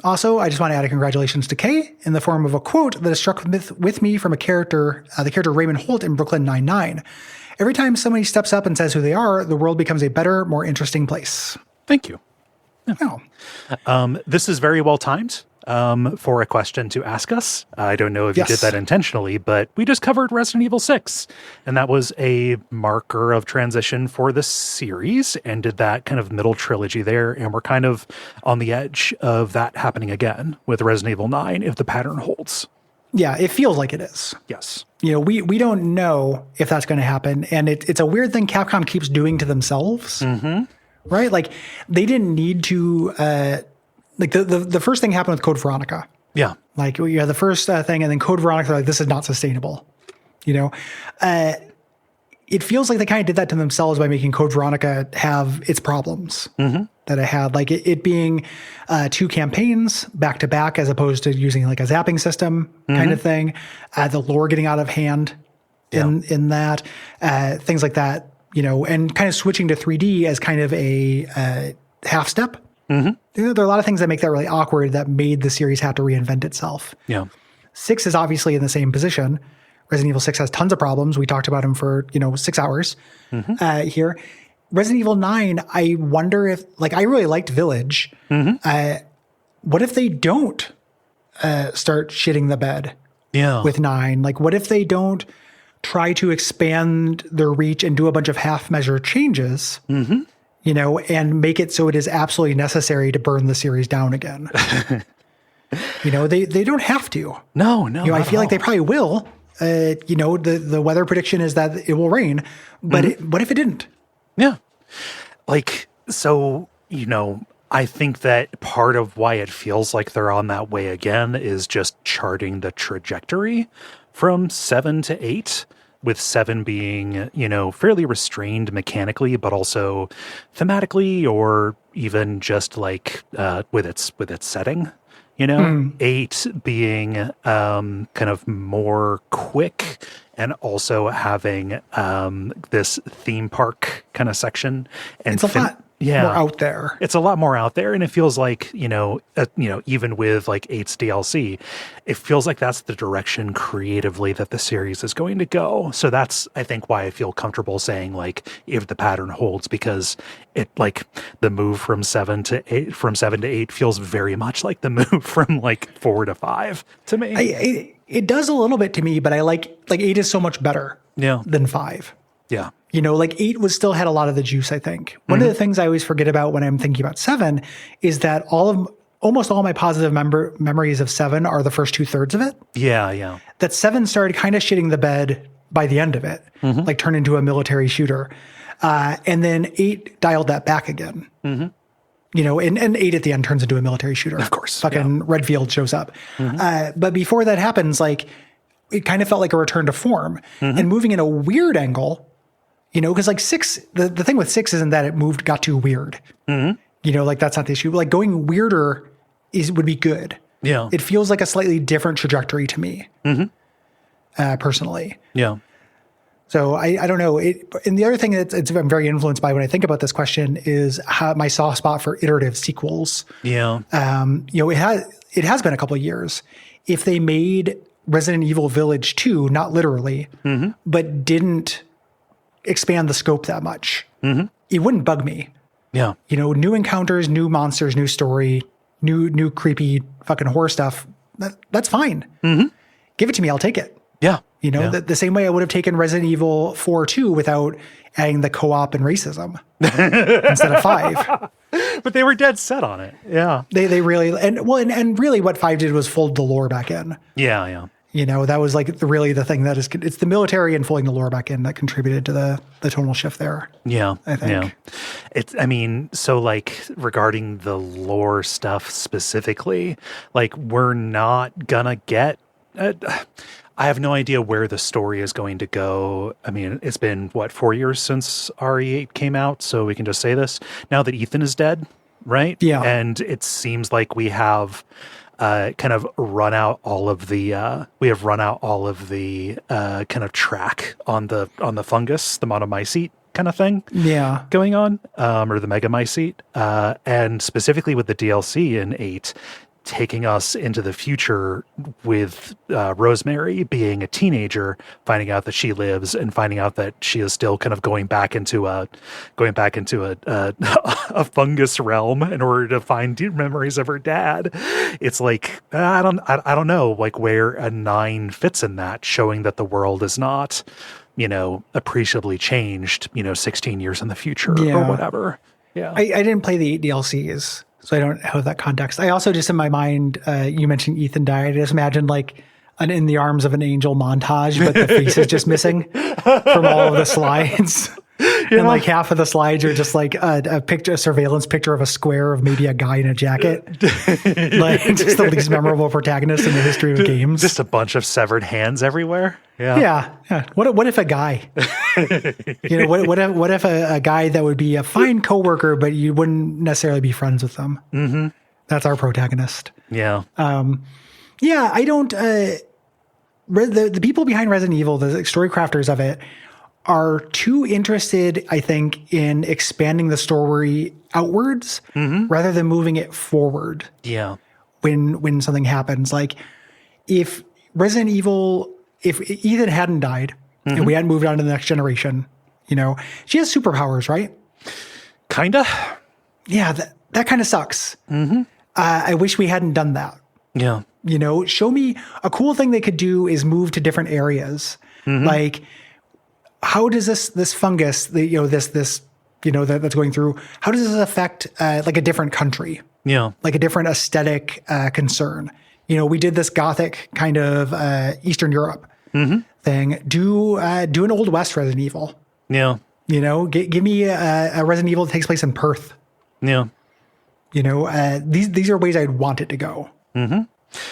Also, I just want to add a congratulations to Kay in the form of a quote that has struck with me from a character, the character Raymond Holt in Brooklyn Nine-Nine. Every time somebody steps up and says who they are, the world becomes a better, more interesting place. Thank you. Yeah. This is very well timed for a question to ask us. I don't know if you did that intentionally, but we just covered Resident Evil 6, and that was a marker of transition for the series, and did that kind of middle trilogy there, and we're kind of on the edge of that happening again with Resident Evil 9 if the pattern holds. Yeah, it feels like it is. Yes. We don't know if that's going to happen, and it's a weird thing Capcom keeps doing to themselves, right? Like, they didn't need to, the first thing happened with Code Veronica. Yeah. Like, you had the first thing, and then Code Veronica, like, this is not sustainable, It feels like they kind of did that to themselves by making Code Veronica have its problems that it had, like it being 2 campaigns back to back as opposed to using like a zapping system kind of thing. The lore getting out of hand in that, things like that, and kind of switching to 3D as kind of a half step. There are a lot of things that make that really awkward that made the series have to reinvent itself. Yeah. 6 is obviously in the same position. Resident Evil 6 has tons of problems. We talked about them for, 6 hours here. Resident Evil 9, I wonder if, I really liked Village. What if they don't start shitting the bed with 9? Like, what if they don't try to expand their reach and do a bunch of half-measure changes, and make it so it is absolutely necessary to burn the series down again? They don't have to. No. I feel like they probably will. The weather prediction is that it will rain, but what if it didn't? Yeah. I think that part of why it feels like they're on that way again is just charting the trajectory from 7 to 8, with 7 being, fairly restrained mechanically, but also thematically, or even just with its setting. 8 being kind of more quick, and also having this theme park kind of section. And it's a lot more out there. It's a lot more out there, and it feels like, even with 8's DLC, it feels like that's the direction creatively that the series is going to go. So that's, I think, why I feel comfortable saying, if the pattern holds, because it, the move from 7 to 8 feels very much like the move from 4 to 5 to me. It does a little bit to me, but I like 8 is so much better than 5. Yeah. 8 still had a lot of the juice, I think. One of the things I always forget about when I'm thinking about 7 is that almost all my positive memories of 7 are the first 2/3 of it. Yeah. That 7 started kind of shitting the bed by the end of it, turned into a military shooter. And then 8 dialed that back again. And 8 at the end turns into a military shooter. Of course. Fucking Redfield shows up. But before that happens, it kind of felt like a return to form. And moving in a weird angle, because 6, the thing with 6 isn't that it got too weird. That's not the issue. Going weirder would be good. Yeah. It feels like a slightly different trajectory to me, personally. Yeah. So I don't know. And the other thing I'm very influenced by when I think about this question is my soft spot for iterative sequels. Yeah. It has been a couple of years. If they made Resident Evil Village 2, not literally, but didn't expand the scope that much, it wouldn't bug me. Yeah. New encounters, new monsters, new story, new creepy fucking horror stuff. That's fine. Give it to me. I'll take it. Yeah. The same way I would have taken Resident Evil 4 2 without adding the co-op and racism instead of 5. But they were dead set on it. Yeah. They really, and really what 5 did was fold the lore back in. Yeah. Yeah. That was like really the thing it's the military and folding the lore back in that contributed to the tonal shift there. Yeah. I think. Yeah. So like regarding the lore stuff specifically, like we're not gonna get, I have no idea where the story is going to go. I mean, it's been, 4 years since RE8 came out, so we can just say this. Now that Ethan is dead, right? Yeah. And it seems like we have kind of run out all of the kind of track on the fungus, the monomycete kind of thing going on, or the megamycete. And specifically with the DLC in 8, taking us into the future with Rosemary being a teenager, finding out that she lives and finding out that she is still kind of going back into a a fungus realm in order to find memories of her dad. It's like, I don't know, like where a 9 fits in that, showing that the world is not, appreciably changed, 16 years in the future or whatever. Yeah. I didn't play the 8 DLCs. So I don't have that context. I also just in my mind, you mentioned Ethan died. I just imagined like an in the arms of an angel montage, but the face is just missing from all of the slides. And like half of the slides are just like a surveillance picture of a square of maybe a guy in a jacket. Like just the least memorable protagonist in the history of games. Just a bunch of severed hands everywhere. Yeah. What if a guy, what if a guy that would be a fine coworker, but you wouldn't necessarily be friends with them? Mm-hmm. That's our protagonist. Yeah. I don't, the people behind Resident Evil, the story crafters of it, are too interested, I think, in expanding the story outwards rather than moving it forward. Yeah. When something happens, like if Ethan hadn't died and we hadn't moved on to the next generation, she has superpowers, right? Kinda. Yeah, that kind of sucks. I wish we hadn't done that. Yeah. Show me a cool thing they could do is move to different areas. Like, how does this fungus, that's going through, how does this affect like a different country? Yeah. Like a different aesthetic concern. We did this Gothic kind of Eastern Europe thing. Do an Old West Resident Evil. Yeah. Give me a Resident Evil that takes place in Perth. Yeah. These are ways I'd want it to go.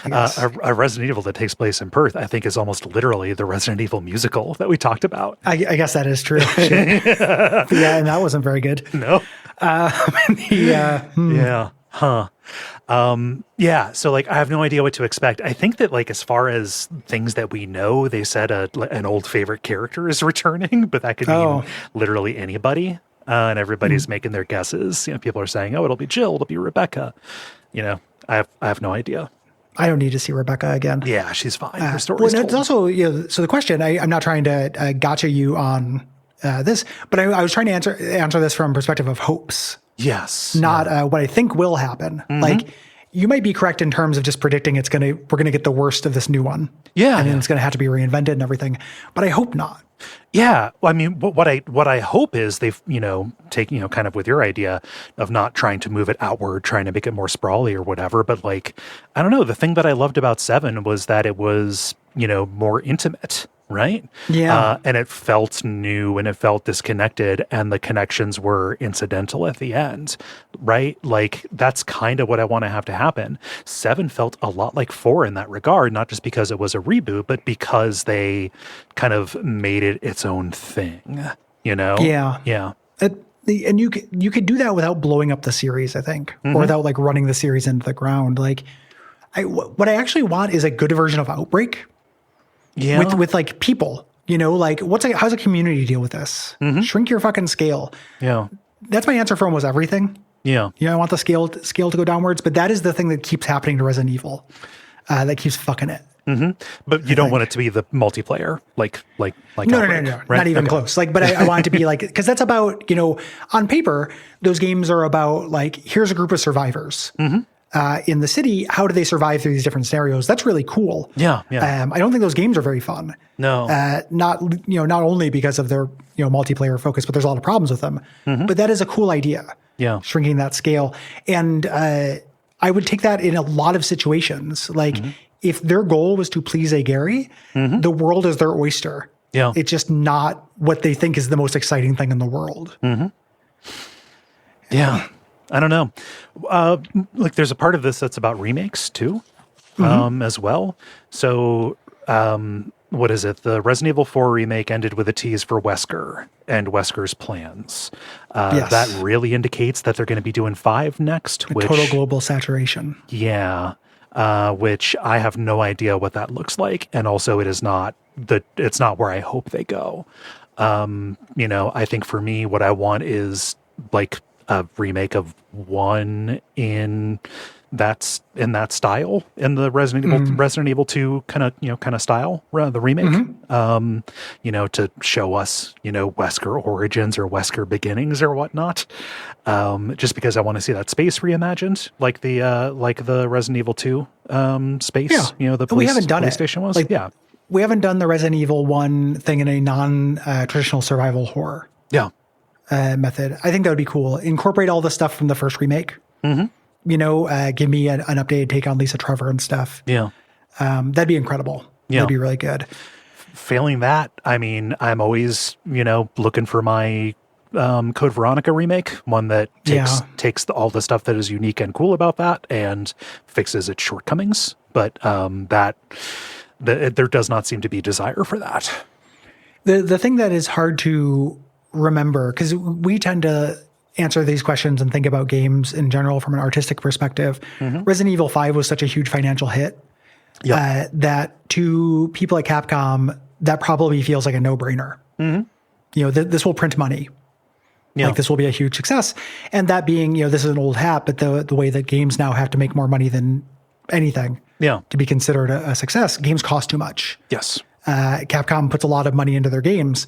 A Resident Evil that takes place in Perth, I think, is almost literally the Resident Evil musical that we talked about. I guess that is true. Yeah, and that wasn't very good. No. Yeah. Huh. So like, I have no idea what to expect. I think that like, as far as things that we know, they said an old favorite character is returning, but that could mean literally anybody. And everybody's making their guesses. People are saying, "Oh, it'll be Jill, it'll be Rebecca." I have no idea. I don't need to see Rebecca again. Yeah, she's fine. Her story's told. It's also, so the question, I'm not trying to gotcha you on this, but I was trying to answer this from a perspective of hopes. Yes. Not what I think will happen. Like, you might be correct in terms of just predicting we're going to get the worst of this new one. Yeah. And then it's going to have to be reinvented and everything. But I hope not. Yeah. Well, I mean, what I hope is they've, take, kind of with your idea of not trying to move it outward, trying to make it more sprawly or whatever. But like, I don't know. The thing that I loved about 7 was that it was, more intimate. Right? Yeah. And it felt new and it felt disconnected, and the connections were incidental at the end, right? Like, that's kind of what I want to have to happen. 7 felt a lot like 4 in that regard, not just because it was a reboot, but because they kind of made it its own thing, Yeah. Yeah. And you could do that without blowing up the series, I think, or without like running the series into the ground. Like, what I actually want is a good version of Outbreak. Yeah. With like people, like how's a community deal with this? Shrink your fucking scale. Yeah. That's my answer for almost everything. Yeah. I want the scale to go downwards, but that is the thing that keeps happening to Resident Evil. That keeps fucking it. But you don't want it to be the multiplayer, like no, Outbreak, no, right? not even close. Like, but I want it to be like, because that's about, on paper, those games are about like, here's a group of survivors in the city. How do they survive through these different scenarios? That's really cool. Yeah. I don't think those games are very fun. No. Not only because of their multiplayer focus, but there's a lot of problems with them. But that is a cool idea. Yeah. Shrinking that scale. And I would take that in a lot of situations. Like if their goal was to please a Gary, the world is their oyster. Yeah. It's just not what they think is the most exciting thing in the world. Yeah. I don't know. Like there's a part of this that's about remakes too, as well. So, what is it? The Resident Evil 4 remake ended with a tease for Wesker and Wesker's plans. Yes. That really indicates that they're going to be doing 5 next. Total global saturation. Yeah. Which I have no idea what that looks like. And also it's not where I hope they go. I think for me, what I want is like a remake of 1 in that style, in the Resident Evil 2 kind of style, the remake, to show us, Wesker origins or Wesker beginnings or whatnot. Just because I want to see that space reimagined, like the Resident Evil 2 space, the we haven't done police it. station was. Like, we haven't done the Resident Evil 1 thing in a non-traditional survival horror method. I think that would be cool. Incorporate all the stuff from the first remake. Give me an updated take on Lisa Trevor and stuff. Yeah. That'd be incredible. Yeah. That'd be really good. Failing that, I mean, I'm always, looking for my Code Veronica remake, one that takes all the stuff that is unique and cool about that and fixes its shortcomings. But there does not seem to be desire for that. The thing that is hard to remember, because we tend to answer these questions and think about games in general from an artistic perspective. Resident Evil 5 was such a huge financial hit that to people at Capcom, that probably feels like a no-brainer. This will print money. Like this will be a huge success. And that being, this is an old hat, but the way that games now have to make more money than anything to be considered a success, games cost too much. Yes. Capcom puts a lot of money into their games.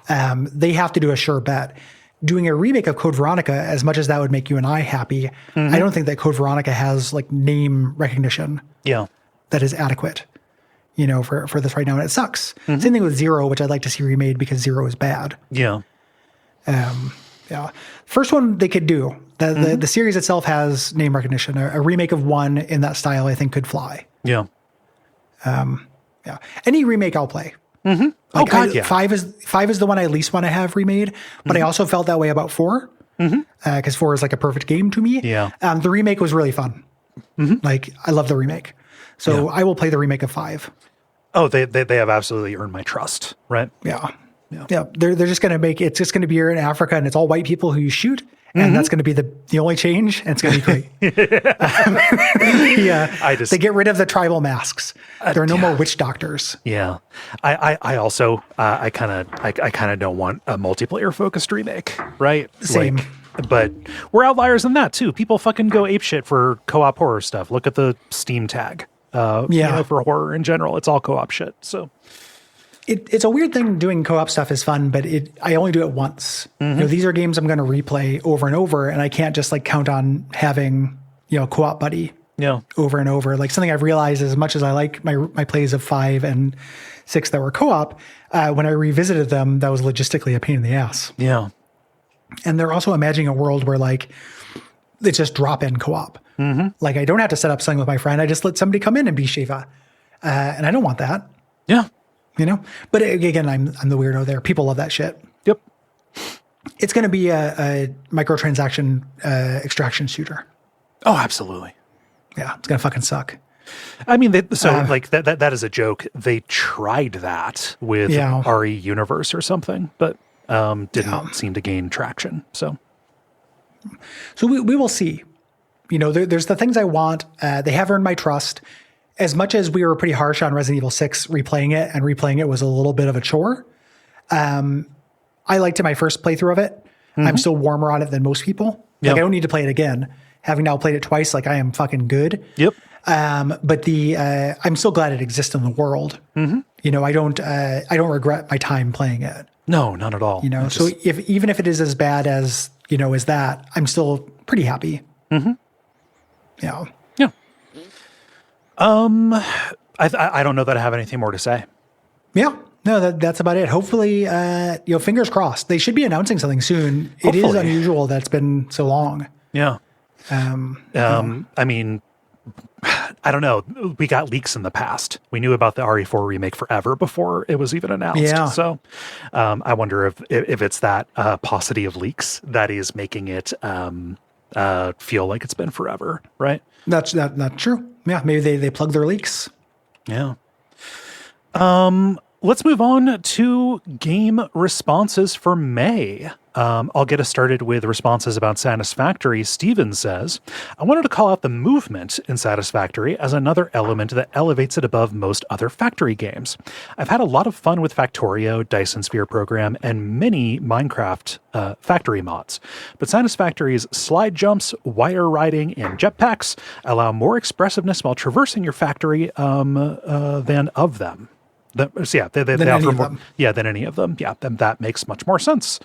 They have to do a sure bet. Doing a remake of Code Veronica, as much as that would make you and I happy, I don't think that Code Veronica has like name recognition that is adequate, for this right now. And it sucks. Same thing with Zero, which I'd like to see remade because Zero is bad. Yeah. First one they could do. The series itself has name recognition. A remake of 1 in that style, I think, could fly. Yeah. Any remake I'll play. Like, 5 is the one I least want to have remade, but I also felt that way about 4 because 4 is like a perfect game to me. Yeah. The remake was really fun. Like I love the remake, so I will play the remake of 5. Oh, they have absolutely earned my trust, right? Yeah. They're just going to make it's just going to be here in Africa, and it's all white people who you shoot. And that's going to be the only change, and it's going to be great. They get rid of the tribal masks. There are no more witch doctors. Yeah, I also I kind of don't want a multiplayer focused remake, right? Same. But we're outliers in that too. People fucking go apeshit for co-op horror stuff. Look at the Steam tag. For horror in general, it's all co-op shit. So. It's a weird thing. Doing co-op stuff is fun, but I only do it once. These are games I'm going to replay over and over, and I can't just like count on having co-op buddy over and over. Like something I've realized, as much as I like my plays of 5 and 6 that were co-op, when I revisited them, that was logistically a pain in the ass. Yeah, and they're also imagining a world where like it's just drop in co-op. Like I don't have to set up something with my friend. I just let somebody come in and be Shiva, and I don't want that. Yeah. But again, I'm the weirdo there. People love that shit. Yep. It's going to be a microtransaction extraction shooter. Oh, absolutely. Yeah, it's going to fucking suck. I mean, that is a joke. They tried that with RE Universe or something, but didn't seem to gain traction. So we will see. there's the things I want. They have earned my trust. As much as we were pretty harsh on Resident Evil 6, replaying it was a little bit of a chore. I liked it my first playthrough of it. I'm still warmer on it than most people. Like, I don't need to play it again. Having now played it twice, like, I am fucking good. Yep. But I'm still glad it exists in the world. I don't regret my time playing it. No, not at all. So even if it is as bad as, as that, I'm still pretty happy. Yeah. I don't know that I have anything more to say. Yeah. No, that's about it. Hopefully, fingers crossed. They should be announcing something soon. Hopefully. It is unusual that it's been so long. Yeah. I mean, I don't know. We got leaks in the past. We knew about the RE4 remake forever before it was even announced. Yeah. So I wonder if it's that paucity of leaks that is making it feel like it's been forever, right? That's true. Yeah, maybe they plug their leaks. Yeah. Let's move on to game responses for May. I'll get us started with responses about Satisfactory. Steven says, I wanted to call out the movement in Satisfactory as another element that elevates it above most other Factory games. I've had a lot of fun with Factorio, Dyson Sphere Program, and many Minecraft Factory mods. But Satisfactory's slide jumps, wire riding, and jetpacks allow more expressiveness while traversing your factory than of them. They offer more than any of them. Yeah, then that makes much more sense.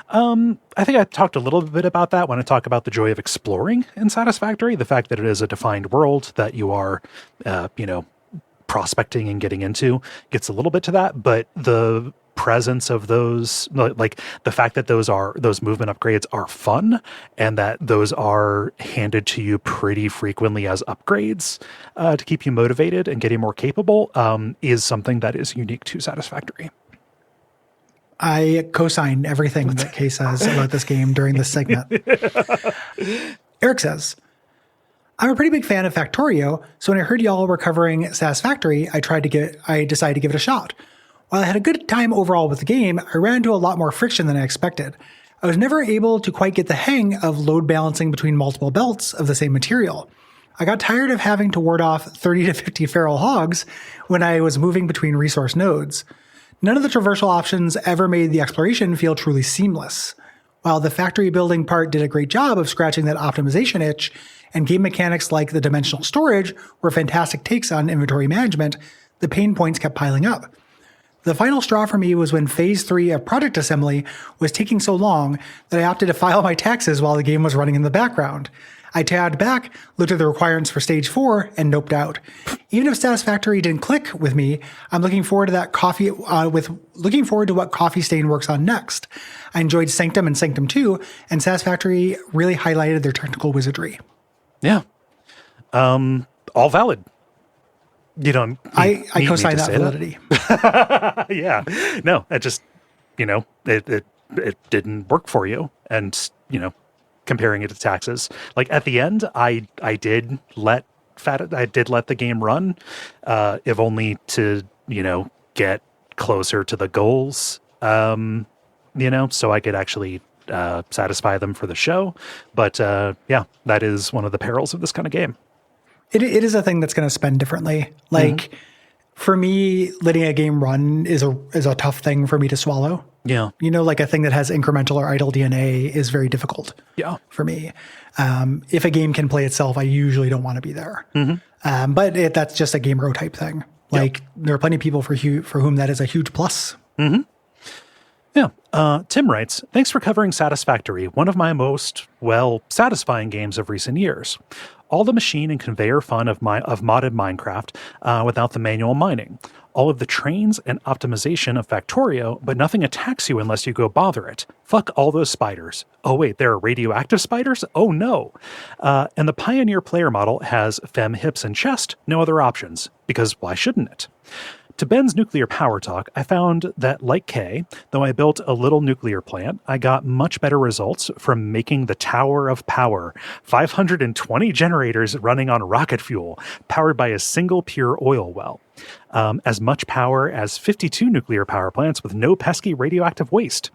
I think I talked a little bit about that when I talk about the joy of exploring in Satisfactory, the fact that it is a defined world that you are, prospecting and getting into gets a little bit to that, but the presence of those, like the fact that those movement upgrades are fun and that those are handed to you pretty frequently as upgrades to keep you motivated and getting more capable is something that is unique to Satisfactory. I co-sign everything that Kay says about this game during this segment. Eric says, I'm a pretty big fan of Factorio, so when I heard y'all were covering Satisfactory, I decided to give it a shot. While I had a good time overall with the game, I ran into a lot more friction than I expected. I was never able to quite get the hang of load balancing between multiple belts of the same material. I got tired of having to ward off 30 to 50 feral hogs when I was moving between resource nodes. None of the traversal options ever made the exploration feel truly seamless. While the factory building part did a great job of scratching that optimization itch, and game mechanics like the dimensional storage were fantastic takes on inventory management, the pain points kept piling up. The final straw for me was when Phase 3 of product assembly was taking so long that I opted to file my taxes while the game was running in the background. I tabbed back, looked at the requirements for Stage 4, and noped out. Even if Satisfactory didn't click with me, I'm looking forward to what Coffee Stain works on next. I enjoyed Sanctum and Sanctum 2, and Satisfactory really highlighted their technical wizardry. Yeah. All valid. You don't. I co-sign that validity. Yeah. No, it just, it didn't work for you. And, comparing it to taxes, like at the end, I did let the game run, if only to, get closer to the goals, so I could actually satisfy them for the show. But that is one of the perils of this kind of game. It is a thing that's going to spend differently. Like for me, letting a game run is a tough thing for me to swallow. Yeah. Like a thing that has incremental or idle DNA is very difficult. Yeah. For me. If a game can play itself, I usually don't want to be there. But that's just a game row type thing. Like there are plenty of people for whom that is a huge plus. Yeah. Tim writes, thanks for covering Satisfactory, one of my most, satisfying games of recent years. All the machine and conveyor fun of modded Minecraft without the manual mining. All of the trains and optimization of Factorio, but nothing attacks you unless you go bother it. Fuck all those spiders. Oh wait, there are radioactive spiders? Oh no. And the Pioneer player model has fem, hips, and chest, no other options. Because why shouldn't it? To Ben's nuclear power talk, I found that, like Kay, though I built a little nuclear plant, I got much better results from making the Tower of Power, 520 generators running on rocket fuel, powered by a single pure oil well. As much power as 52 nuclear power plants with no pesky radioactive waste.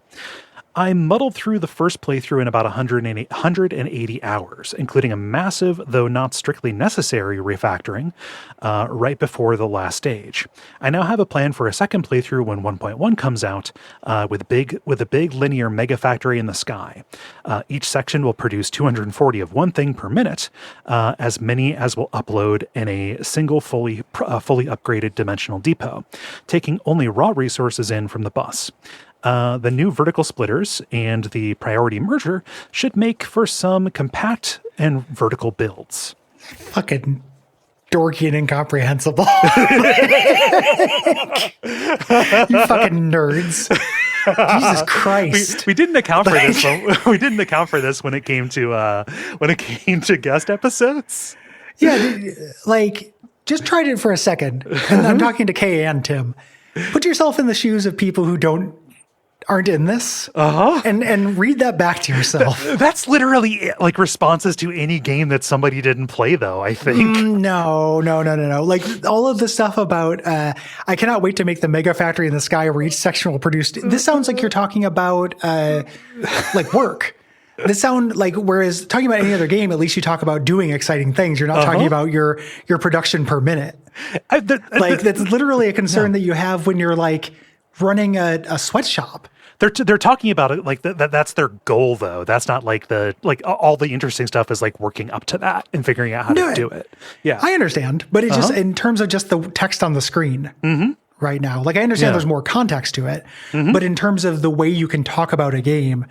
I muddled through the first playthrough in about 180 hours, including a massive, though not strictly necessary, refactoring right before the last stage. I now have a plan for a second playthrough when 1.1 comes out, with a big linear mega factory in the sky. Each section will produce 240 of one thing per minute, as many as will upload in a single fully upgraded dimensional depot, taking only raw resources in from the bus. The new vertical splitters and the priority merger should make for some compact and vertical builds. Fucking dorky and incomprehensible. You fucking nerds. Jesus Christ. We didn't account for this. We didn't account for this when it came to guest episodes. Yeah, like just tried it for a second. And I'm talking to Kay and Tim. Put yourself in the shoes of people who aren't in this, and read that back to yourself. That's literally like responses to any game that somebody didn't play, though, I think. No. Like all of the stuff about, I cannot wait to make the mega factory in the sky where each section will produce. This sounds like you're talking about like work. This sound like, whereas talking about any other game, at least you talk about doing exciting things. You're not talking about your production per minute. That's literally a concern that you have when you're like running a sweatshop. They're talking about it like that's their goal, though. That's not like all the interesting stuff is like working up to that and figuring out how to do it. Yeah, I understand, but it's just in terms of just the text on the screen right now. Like I understand there's more context to it, but in terms of the way you can talk about a game,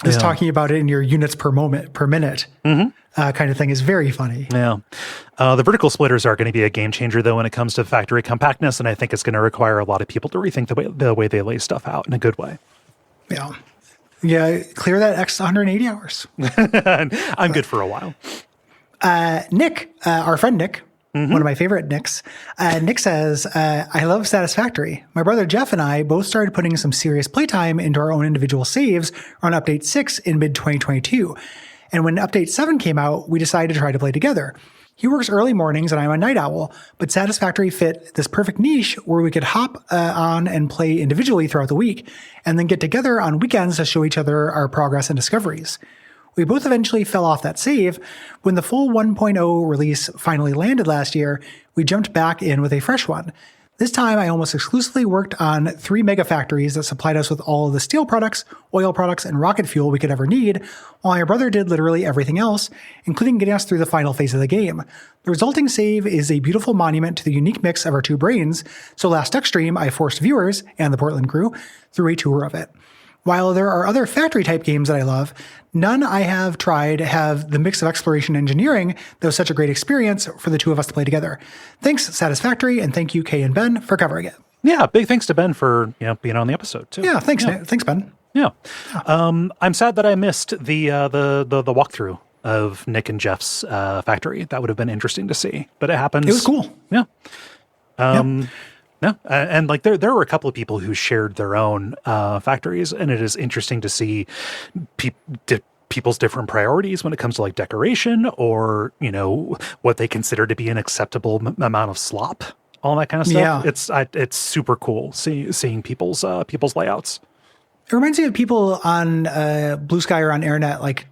is talking about it in your units per minute kind of thing is very funny. Yeah. The vertical splitters are going to be a game changer, though, when it comes to factory compactness, and I think it's going to require a lot of people to rethink the way they lay stuff out in a good way. Yeah. Yeah, clear that X 180 hours. I'm good for a while. Nick, our friend Nick, one of my favorite Nicks, Nick says, I love Satisfactory. My brother Jeff and I both started putting some serious playtime into our own individual saves on Update 6 in mid-2022. And when Update 7 came out, we decided to try to play together. He works early mornings and I'm a night owl, but Satisfactory fit this perfect niche where we could hop on and play individually throughout the week, and then get together on weekends to show each other our progress and discoveries. We both eventually fell off that save. When the full 1.0 release finally landed last year, we jumped back in with a fresh one. This time, I almost exclusively worked on 3 mega factories that supplied us with all of the steel products, oil products, and rocket fuel we could ever need, while my brother did literally everything else, including getting us through the final phase of the game. The resulting save is a beautiful monument to the unique mix of our two brains, so last Duck Stream, I forced viewers, and the Portland crew, through a tour of it. While there are other factory-type games that I love, none I have tried have the mix of exploration and engineering that was such a great experience for the two of us to play together. Thanks, Satisfactory, and thank you, Kay and Ben, for covering it. Yeah, big thanks to Ben for being on the episode, too. Yeah, thanks, thanks, Ben. Yeah. I'm sad that I missed the walkthrough of Nick and Jeff's factory. That would have been interesting to see, but it happens. It was cool. Yeah. No, and like there were a couple of people who shared their own factories, and it is interesting to see people's different priorities when it comes to like decoration or what they consider to be an acceptable amount of slop, all that kind of stuff. Yeah. It's super cool seeing people's layouts. It reminds me of people on Blue Sky or on AirNet like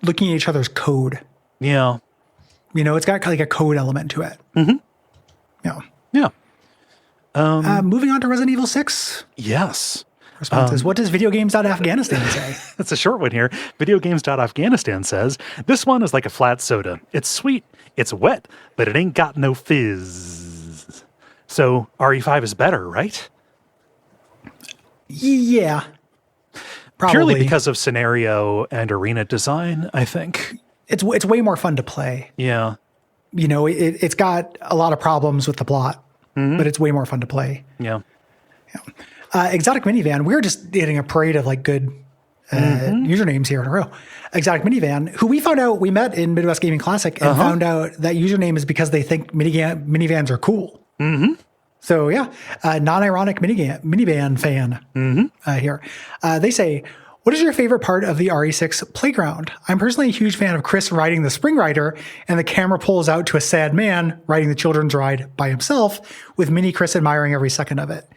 looking at each other's code. Yeah, it's got like a code element to it. Yeah. Yeah. Moving on to Resident Evil 6. Yes. Responses. What does videogames.afghanistan say? That's a short one here. Videogames.afghanistan says, this one is like a flat soda. It's sweet, it's wet, but it ain't got no fizz. So RE5 is better, right? Yeah. Probably. Purely because of scenario and arena design, I think. It's way more fun to play. Yeah. It's got a lot of problems with the plot. But it's way more fun to play. Yeah. Exotic Minivan. We're just hitting a parade of like good usernames here in a row. Exotic Minivan, who we met in Midwest Gaming Classic and found out that username is because they think minivans are cool. So yeah, non-ironic minivan fan here. They say, what is your favorite part of the RE6 playground? I'm personally a huge fan of Chris riding the Spring Rider, and the camera pulls out to a sad man riding the children's ride by himself, with mini Chris admiring every second of it.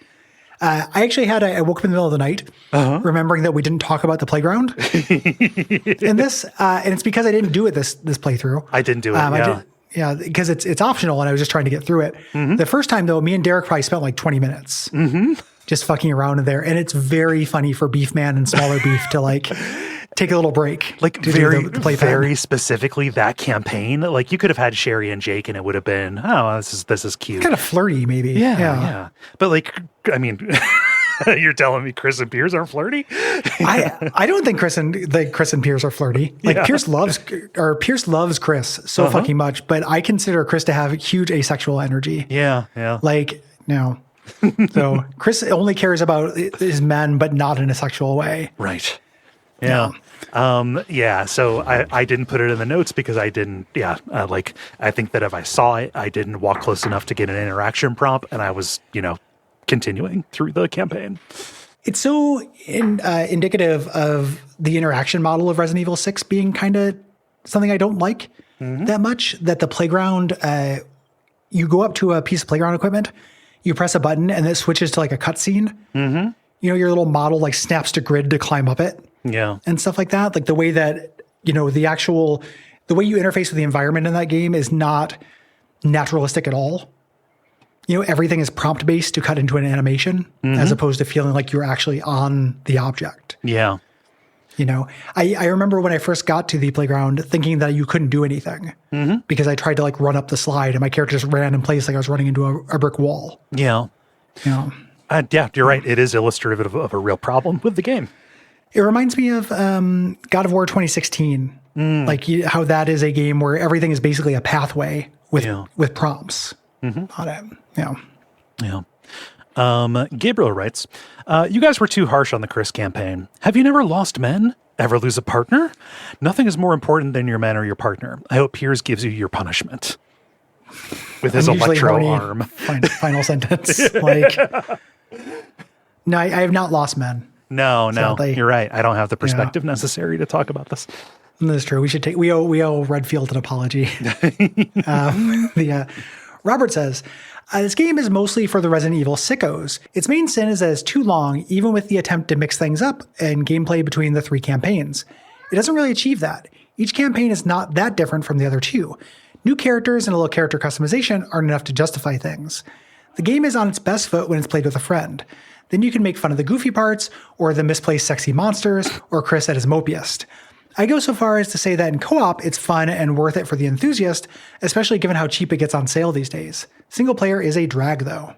I actually I woke up in the middle of the night, remembering that we didn't talk about the playground in this, and it's because I didn't do it this playthrough. I didn't do it. Because it's optional, and I was just trying to get through it. The first time, though, me and Derek probably spent like 20 minutes just fucking around in there, and it's very funny for Beef Man and Smaller Beef to like take a little break. Like very specifically that campaign. Like you could have had Sherry and Jake, and it would have been, oh, this is cute, kind of flirty, maybe. Yeah. But like, I mean. You're telling me Chris and Piers aren't flirty? I don't think Chris and Piers are flirty. Like Piers loves Chris so fucking much, but I consider Chris to have huge asexual energy. Yeah. Like, no. So Chris only cares about his men, but not in a sexual way. Right. Yeah. So I didn't put it in the notes because I didn't. I think that if I saw it, I didn't walk close enough to get an interaction prompt, and I was, continuing through the campaign. It's so indicative of the interaction model of Resident Evil 6 being kind of something I don't like that much, that the playground, you go up to a piece of playground equipment, you press a button, and it switches to like a cutscene. Your little model like snaps to grid to climb up it. Yeah. And stuff like that. Like the way that, the way you interface with the environment in that game is not naturalistic at all. Everything is prompt based to cut into an animation as opposed to feeling like you're actually on the object. Yeah. I remember when I first got to the playground thinking that you couldn't do anything because I tried to like run up the slide and my character just ran in place like I was running into a brick wall. Yeah. You're right. It is illustrative of a real problem with the game. It reminds me of God of War 2016, like how that is a game where everything is basically a pathway with prompts on it. Gabriel writes, you guys were too harsh on the Chris campaign. Have you never lost men? Ever lose a partner? Nothing is more important than your men or your partner. I hope Piers gives you your punishment. With his electro arm. Final sentence. No, I have not lost men. No, you're right. I don't have the perspective necessary to talk about this. That's true. We owe Redfield an apology. Robert says, this game is mostly for the Resident Evil sickos. Its main sin is that it's too long, even with the attempt to mix things up and gameplay between the 3 campaigns. It doesn't really achieve that. Each campaign is not that different from the other 2. New characters and a little character customization aren't enough to justify things. The game is on its best foot when it's played with a friend. Then you can make fun of the goofy parts, or the misplaced sexy monsters, or Chris at his mopiest. I go so far as to say that in co-op, it's fun and worth it for the enthusiast, especially given how cheap it gets on sale these days. Single player is a drag, though.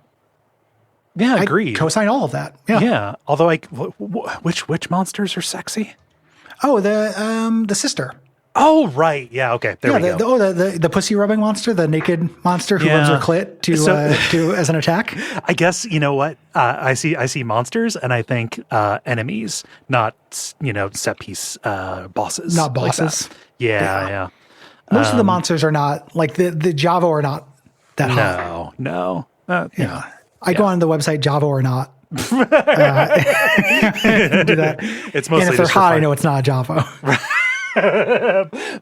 Yeah, I agree. Co-sign all of that. Yeah. Although, which monsters are sexy? Oh, the sister. Oh, right. Yeah. Okay. There we go. The pussy rubbing monster, the naked monster who rubs her clit to as an attack. I guess you know what I see monsters and I think enemies, not set piece bosses. Not bosses. Like yeah. Most of the monsters are not like the Java are not that hot. No. I go on the website Java or not. Do that. It's mostly and if they're hot, I know it's not a Java.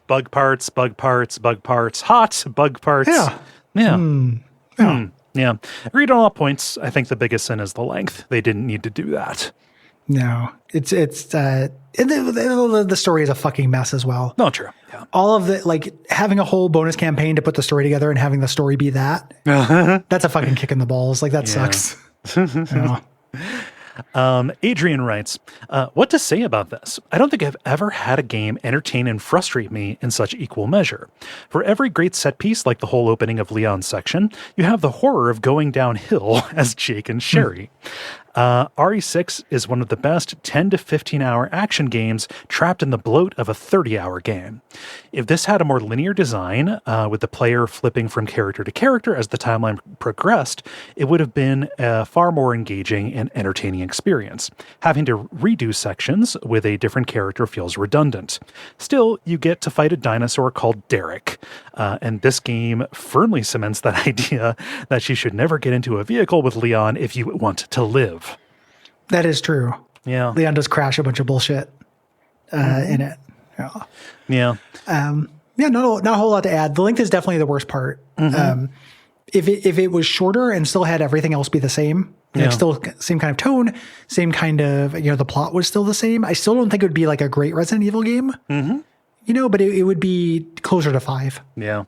Bug parts, hot bug parts. Yeah. Agreed on all points. I think the biggest sin is the length. They didn't need to do that. No, it's the story is a fucking mess as well. No, true. Yeah. All of the having a whole bonus campaign to put the story together and having the story be that. That's a fucking kick in the balls. Like that sucks. Adrian writes, what to say about this? I don't think I've ever had a game entertain and frustrate me in such equal measure. For every great set piece, like the whole opening of Leon's section, you have the horror of going downhill as Jake and Sherry. RE6 is one of the best 10 to 15 hour action games trapped in the bloat of a 30-hour game. If this had a more linear design, with the player flipping from character to character as the timeline progressed, it would have been a far more engaging and entertaining experience. Having to redo sections with a different character feels redundant. Still, you get to fight a dinosaur called Derek, and this game firmly cements that idea that you should never get into a vehicle with Leon if you want to live. That is true. Yeah. Leon does crash a bunch of bullshit in it. Yeah. Not a whole lot to add. The length is definitely the worst part. if it was shorter and still had everything else be the same, like still same kind of tone, same kind of, the plot was still the same. I still don't think it would be like a great Resident Evil game. But it would be closer to 5. Yeah.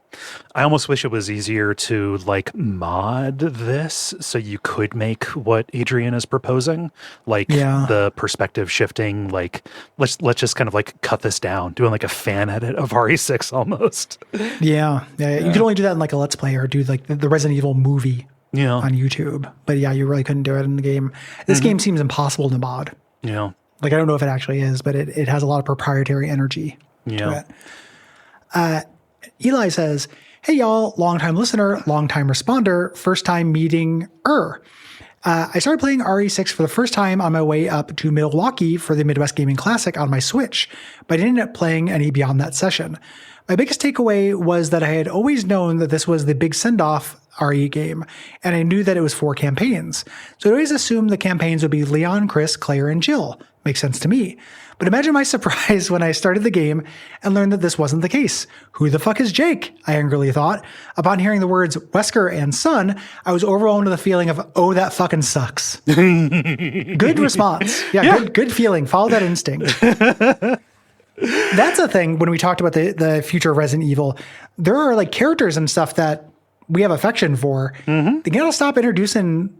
I almost wish it was easier to like mod this so you could make what Adrian is proposing. Like the perspective shifting, like let's just kind of like cut this down, doing like a fan edit of RE6 almost. Yeah. You could only do that in like a Let's Play or do like the Resident Evil movie on YouTube. But yeah, you really couldn't do it in the game. This game seems impossible to mod. Yeah. Like, I don't know if it actually is, but it has a lot of proprietary energy. Yeah. Eli says, "Hey y'all, long-time listener, long-time responder, first-time meeting. I started playing RE6 for the first time on my way up to Milwaukee for the Midwest Gaming Classic on my Switch, but I didn't end up playing any beyond that session. My biggest takeaway was that I had always known that this was the big send-off RE game, and I knew that it was 4 campaigns. So I always assumed the campaigns would be Leon, Chris, Claire, and Jill. Makes sense to me. But imagine my surprise when I started the game and learned that this wasn't the case. Who the fuck is Jake? I angrily thought. Upon hearing the words Wesker and son, I was overwhelmed with the feeling of, oh, that fucking sucks. Good response. Yeah. Good feeling. Follow that instinct. That's a thing when we talked about the future of Resident Evil. There are like characters and stuff that we have affection for. They gotta stop introducing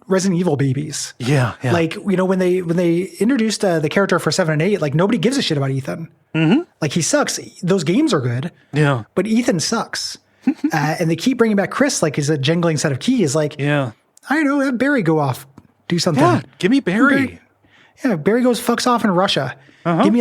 Resident Evil babies. Yeah. Like, when they introduced the character for 7 and 8, like nobody gives a shit about Ethan. Like he sucks. Those games are good. Yeah. But Ethan sucks. And they keep bringing back Chris like he's a jingling set of keys. Like, I don't know, have Barry go off, do something. Yeah, give me Barry. Barry goes fucks off in Russia. Give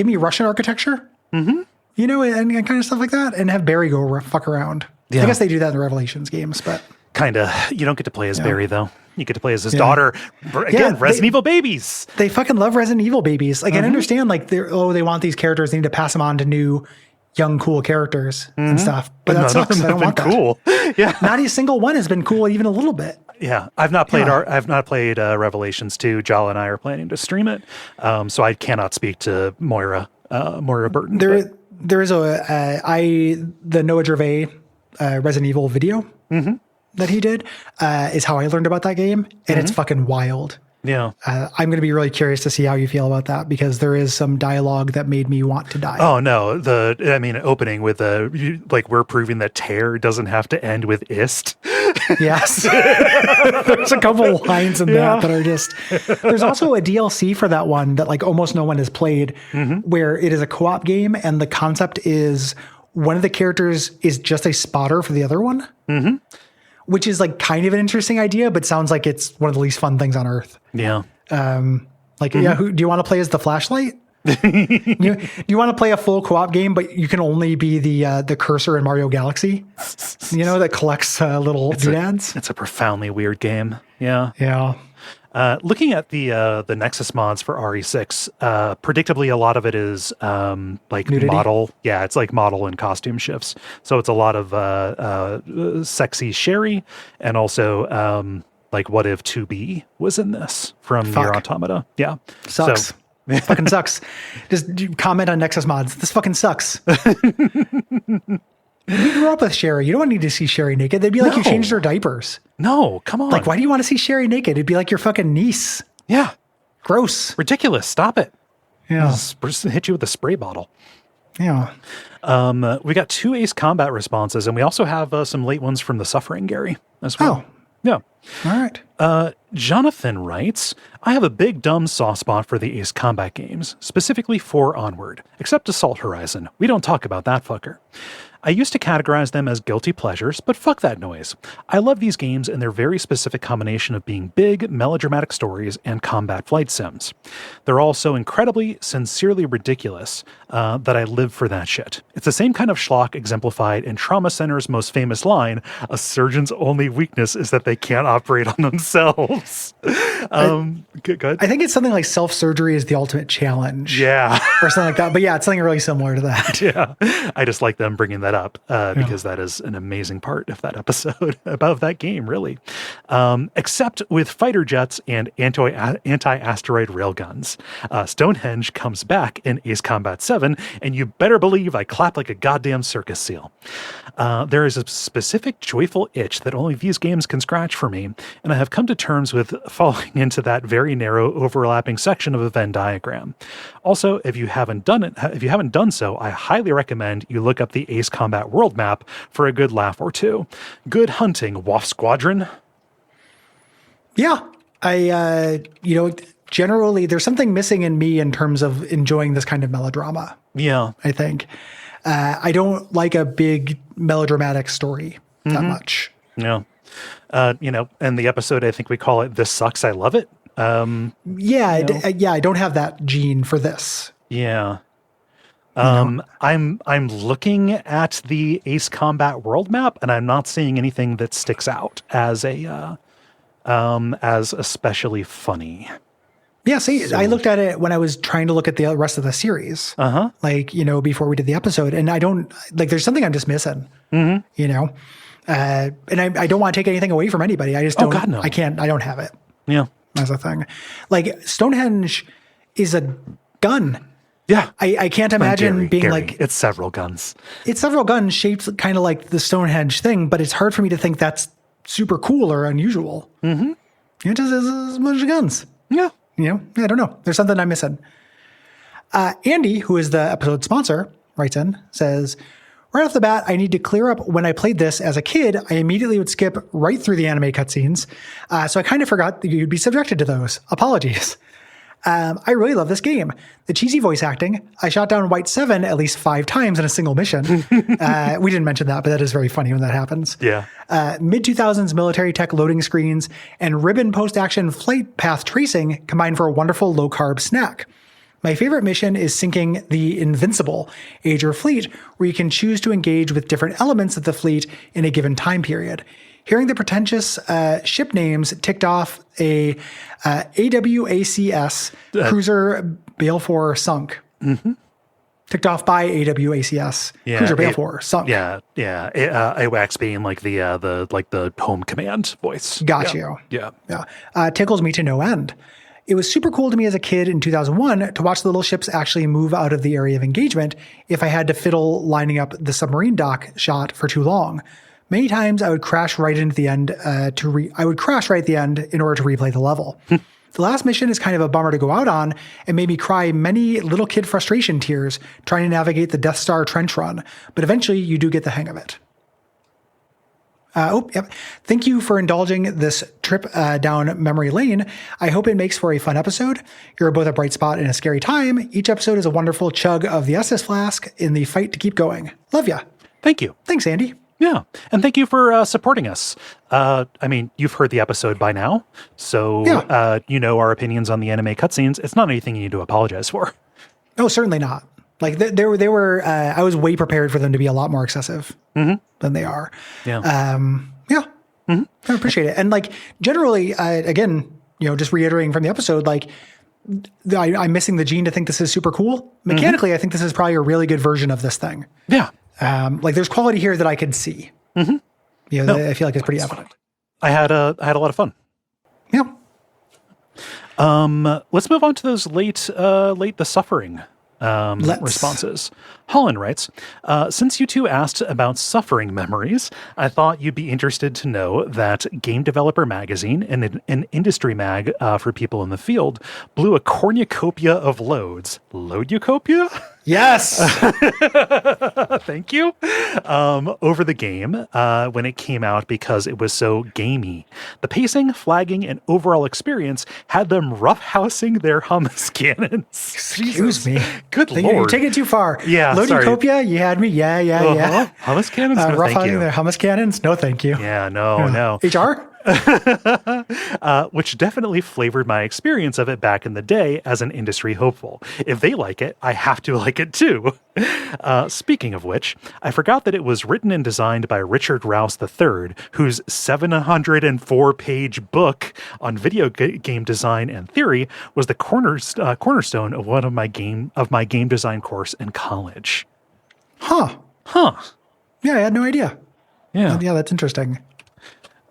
me Russian architecture. And kind of stuff like that. And have Barry go fuck around. I guess they do that in the Revelations games, but kind of. You don't get to play as Barry though. You get to play as his daughter. Again, Resident Evil babies. They fucking love Resident Evil babies. Like, I understand, like, they want these characters. They need to pass them on to new, young, cool characters and stuff. But that sucks. I don't want that. Cool. Yeah. Not a single one has been cool, even a little bit. Yeah, I've not played. I've not played Revelations 2. Jala and I are planning to stream it, so I cannot speak to Moira Burton. There is the Noah Gervais Resident Evil video that he did is how I learned about that game, and it's fucking wild. Yeah. I'm going to be really curious to see how you feel about that, because there is some dialogue that made me want to die. Oh, no. Opening with we're proving that tear doesn't have to end with ist. Yes. There's a couple lines in that are just, there's also a DLC for that one that like almost no one has played, where it is a co-op game, and the concept is one of the characters is just a spotter for the other one. Which is like kind of an interesting idea, but sounds like it's one of the least fun things on earth. Yeah. Do you want to play as the flashlight? Do you want to play a full co-op game, but you can only be the cursor in Mario Galaxy? That collects little doodads. It's a profoundly weird game. Yeah. Yeah. Looking at the Nexus mods for RE6, predictably a lot of it is nudity? Model. Yeah, it's like model and costume shifts. So it's a lot of sexy Sherry, and also what if 2B was in this from Nier Automata. Yeah. Sucks. So, fucking sucks. Just comment on Nexus mods. This fucking sucks. You grew up with Sherry. You don't need to see Sherry naked. They'd be like you changed her diapers. No, come on. Like, why do you want to see Sherry naked? It'd be like your fucking niece. Yeah. Gross. Ridiculous. Stop it. Yeah. Just hit you with a spray bottle. Yeah. We got 2 Ace Combat responses, and we also have some late ones from the Suffering Gary as well. Oh. Yeah. All right. Jonathan writes, I have a big dumb soft spot for the Ace Combat games, specifically 4 onward, except Assault Horizon. We don't talk about that fucker. I used to categorize them as guilty pleasures, but fuck that noise. I love these games and their very specific combination of being big, melodramatic stories and combat flight sims. They're all so incredibly, sincerely ridiculous that I live for that shit. It's the same kind of schlock exemplified in Trauma Center's most famous line, a surgeon's only weakness is that they can't operate on themselves. Good. I think it's something like self-surgery is the ultimate challenge. Yeah. Or something like that. But yeah, it's something really similar to that. Yeah. I just like them bringing that that up because that is an amazing part of that episode about that game, really. Except with fighter jets and anti-asteroid railguns. Stonehenge comes back in Ace Combat 7, and you better believe I clap like a goddamn circus seal. There is a specific joyful itch that only these games can scratch for me, and I have come to terms with falling into that very narrow overlapping section of a Venn diagram. Also, if you haven't done so, I highly recommend you look up the Ace Combat world map for a good laugh or two. Good hunting, Waff Squadron. Yeah, generally there's something missing in me in terms of enjoying this kind of melodrama. Yeah, I think I don't like a big melodramatic story that much. Yeah, and the episode, I think we call it "This Sucks, I Love It." I don't have that gene for this. Yeah. I'm looking at the Ace Combat world map, and I'm not seeing anything that sticks out as especially funny. Yeah, I looked at it when I was trying to look at the rest of the series. Before we did the episode, and I don't there's something I'm just missing. And I don't want to take anything away from anybody. I just don't. Oh God, no. I can't. I don't have it. Yeah, as a thing. Like Stonehenge is a gun. Yeah. I can't imagine Gary, it's several guns. It's several guns shaped kind of like the Stonehenge thing, but it's hard for me to think that's super cool or unusual. Mm-hmm. It just is a bunch of guns. Yeah. I don't know. There's something I'm missing. Andy, who is the episode sponsor, writes in, says, right off the bat, I need to clear up when I played this as a kid, I immediately would skip right through the anime cutscenes. So I kind of forgot that you'd be subjected to those. Apologies. I really love this game. The cheesy voice acting. I shot down White 7 at least 5 times in a single mission. We didn't mention that, but that is very funny when that happens. Yeah. Mid-2000s military tech loading screens and ribbon post-action flight path tracing combined for a wonderful low-carb snack. My favorite mission is sinking the Invincible, Ager fleet, where you can choose to engage with different elements of the fleet in a given time period. Hearing the pretentious ship names ticked off a AWACS cruiser Balfour sunk. Mm-hmm. Ticked off by AWACS cruiser Balfour sunk. Yeah. AWACS being like the home command voice. Got you. Yeah. Tickles me to no end. It was super cool to me as a kid in 2001 to watch the little ships actually move out of the area of engagement if I had to fiddle lining up the submarine dock shot for too long. Many times I would crash right into the end I would crash right at the end in order to replay the level. The last mission is kind of a bummer to go out on and made me cry many little kid frustration tears trying to navigate the Death Star trench run, but eventually you do get the hang of it. Thank you for indulging this trip down memory lane. I hope it makes for a fun episode. You're both a bright spot in a scary time. Each episode is a wonderful chug of the Estus flask in the fight to keep going. Love ya. Thank you. Thanks, Andy. Yeah. And thank you for supporting us. You've heard the episode by now, so our opinions on the anime cutscenes. It's not anything you need to apologize for. No, certainly not. They were I was way prepared for them to be a lot more excessive than they are. Yeah. I appreciate it. And generally, again, just reiterating from the episode, I'm missing the gene to think this is super cool. Mechanically, I think this is probably a really good version of this thing. Yeah. There's quality here that I can see. Mm-hmm. I feel like it's pretty evident. I had a lot of fun. Yeah. Let's move on to those late the suffering responses. Holland writes, since you two asked about suffering memories, I thought you'd be interested to know that Game Developer Magazine, an industry mag for people in the field, blew a cornucopia of loads. Loaducopia? Yes. Thank you. Over the game when it came out because it was so gamey. The pacing, flagging, and overall experience had them roughhousing their hummus cannons. Excuse me. Good Lord. You're taking it too far. Yeah, Loaducopia, you had me. Yeah. Hummus cannons? No, thank you. Their hummus cannons? No, thank you. Yeah, no. HR? Which definitely flavored my experience of it back in the day as an industry hopeful. If they like it, I have to like it too. Speaking of which, I forgot that it was written and designed by Richard Rouse III, whose 704-page book on video game design and theory was the cornerstone of my game design course in college. Huh. Yeah, I had no idea. Yeah. Yeah, that's interesting.